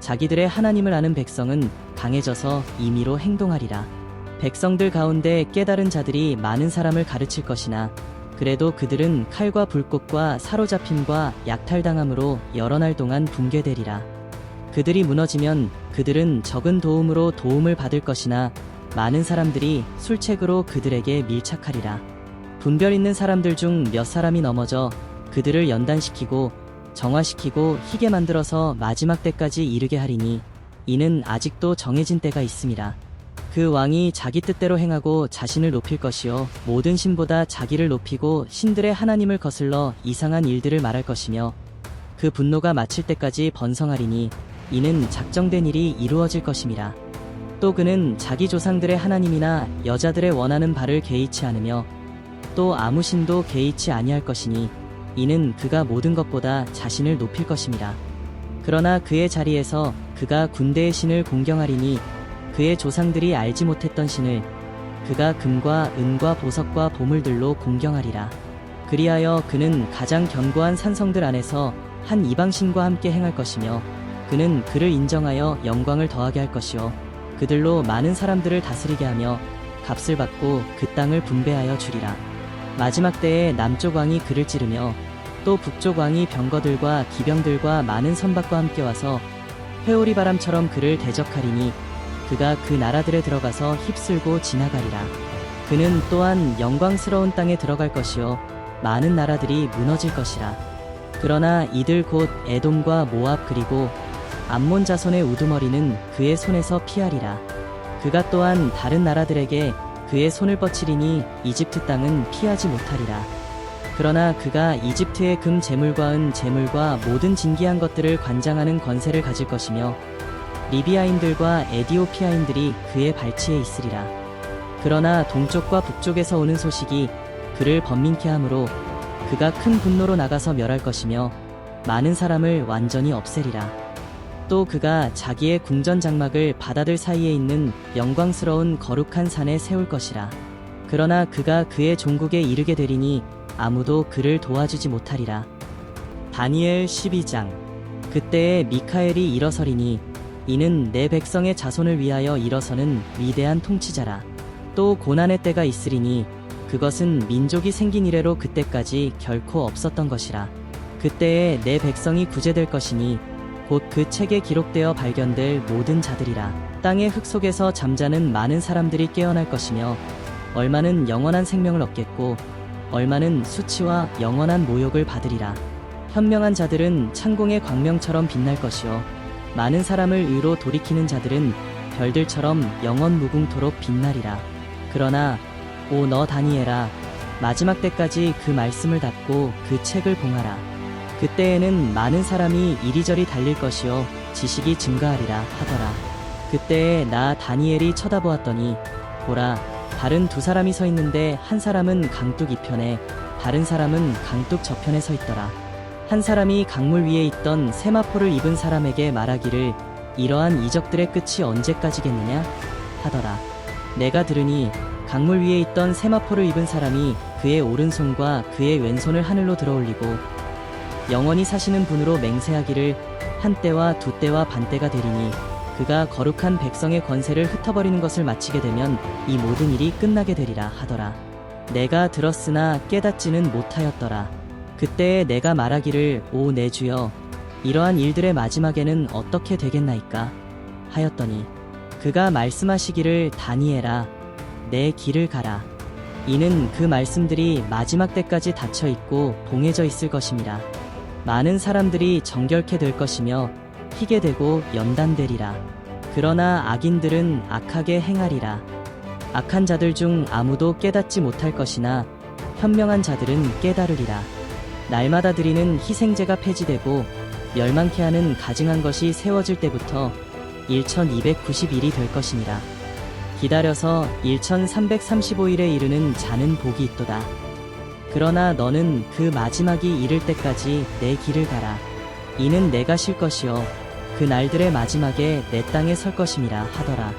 자기들의 하나님을 아는 백성은 강해져서 임의로 행동하리라. 백성들 가운데 깨달은 자들이 많은 사람을 가르칠 것이나 그래도 그들은 칼과 불꽃과 사로잡힘과 약탈당함으로 여러 날 동안 붕괴되리라. 그들이 무너지면 그들은 적은 도움으로 도움을 받을 것이나 많은 사람들이 술책으로 그들에게 밀착하리라. 분별 있는 사람들 중 몇 사람이 넘어져 그들을 연단시키고 정화시키고 희게 만들어서 마지막 때까지 이르게 하리니 이는 아직도 정해진 때가 있음이라. 그 왕이 자기 뜻대로 행하고 자신을 높일 것이요 모든 신보다 자기를 높이고 신들의 하나님을 거슬러 이상한 일들을 말할 것이며 그 분노가 마칠 때까지 번성하리니 이는 작정된 일이 이루어질 것임이라. 또 그는 자기 조상들의 하나님이나 여자들의 원하는 바를 개의치 않으며 또 아무 신도 개의치 아니할 것이니 이는 그가 모든 것보다 자신을 높일 것임이라. 그러나 그의 자리에서 그가 군대의 신을 공경하리니 그의 조상들이 알지 못했던 신을 그가 금과 은과 보석과 보물들로 공경하리라. 그리하여 그는 가장 견고한 산성들 안에서 한 이방신과 함께 행할 것이며 그는 그를 인정하여 영광을 더하게 할 것이요 그들로 많은 사람들을 다스리게 하며 값을 받고 그 땅을 분배하여 주리라. 마지막 때에 남쪽 왕이 그를 찌르며 또 북쪽 왕이 병거들과 기병들과 많은 선박과 함께 와서 회오리 바람처럼 그를 대적하리니 그가 그 나라들에 들어가서 휩쓸고 지나가리라. 그는 또한 영광스러운 땅에 들어갈 것이요 많은 나라들이 무너질 것이라. 그러나 이들 곧 에돔과 모압 그리고 암몬 자손의 우두머리는 그의 손에서 피하리라. 그가 또한 다른 나라들에게 그의 손을 뻗치리니 이집트 땅은 피하지 못하리라. 그러나 그가 이집트의 금 재물과 은 재물과 모든 진귀한 것들을 관장하는 권세를 가질 것이며 리비아인들과 에디오피아인들이 그의 발치에 있으리라. 그러나 동쪽과 북쪽에서 오는 소식이 그를 번민케 하므로 그가 큰 분노로 나가서 멸할 것이며 많은 사람을 완전히 없애리라. 또 그가 자기의 궁전 장막을 바다들 사이에 있는 영광스러운 거룩한 산에 세울 것이라. 그러나 그가 그의 종국에 이르게 되리니 아무도 그를 도와주지 못하리라. 다니엘 12장. 그때에 미카엘이 일어서리니 이는 내 백성의 자손을 위하여 일어서는 위대한 통치자라. 또 고난의 때가 있으리니 그것은 민족이 생긴 이래로 그때까지 결코 없었던 것이라. 그때에 내 백성이 구제될 것이니 곧 그 책에 기록되어 발견될 모든 자들이라. 땅의 흙 속에서 잠자는 많은 사람들이 깨어날 것이며 얼마는 영원한 생명을 얻겠고 얼마는 수치와 영원한 모욕을 받으리라. 현명한 자들은 창공의 광명처럼 빛날 것이요 많은 사람을 의로 돌이키는 자들은 별들처럼 영원 무궁토록 빛나리라. 그러나 오 너 다니엘아, 마지막 때까지 그 말씀을 닫고 그 책을 봉하라. 그때에는 많은 사람이 이리저리 달릴 것이요 지식이 증가하리라 하더라. 그때에 나 다니엘이 쳐다보았더니 보라, 다른 두 사람이 서 있는데 한 사람은 강둑 이편에 다른 사람은 강둑 저편에 서 있더라. 한 사람이 강물 위에 있던 세마포를 입은 사람에게 말하기를 이러한 이적들의 끝이 언제까지겠느냐 하더라. 내가 들으니 강물 위에 있던 세마포를 입은 사람이 그의 오른손과 그의 왼손을 하늘로 들어올리고 영원히 사시는 분으로 맹세하기를 한 때와 두 때와 반 때가 되리니 그가 거룩한 백성의 권세를 흩어버리는 것을 마치게 되면 이 모든 일이 끝나게 되리라 하더라. 내가 들었으나 깨닫지는 못하였더라. 그때에 내가 말하기를 오 내 주여, 이러한 일들의 마지막에는 어떻게 되겠나이까 하였더니 그가 말씀하시기를 다니엘아, 내 길을 가라. 이는 그 말씀들이 마지막 때까지 닫혀 있고 봉해져 있을 것임이라. 많은 사람들이 정결케 될 것이며 희게 되고 연단되리라. 그러나 악인들은 악하게 행하리라. 악한 자들 중 아무도 깨닫지 못할 것이나 현명한 자들은 깨달으리라. 날마다 드리는 희생제가 폐지되고 멸망케 하는 가증한 것이 세워질 때부터 1290일이 될 것이니라. 기다려서 1335일에 이르는 자는 복이 있도다. 그러나 너는 그 마지막이 이를 때까지 내 길을 가라. 이는 내가 쉴 것이요 그 날들의 마지막에 내 땅에 설 것임이라 하더라.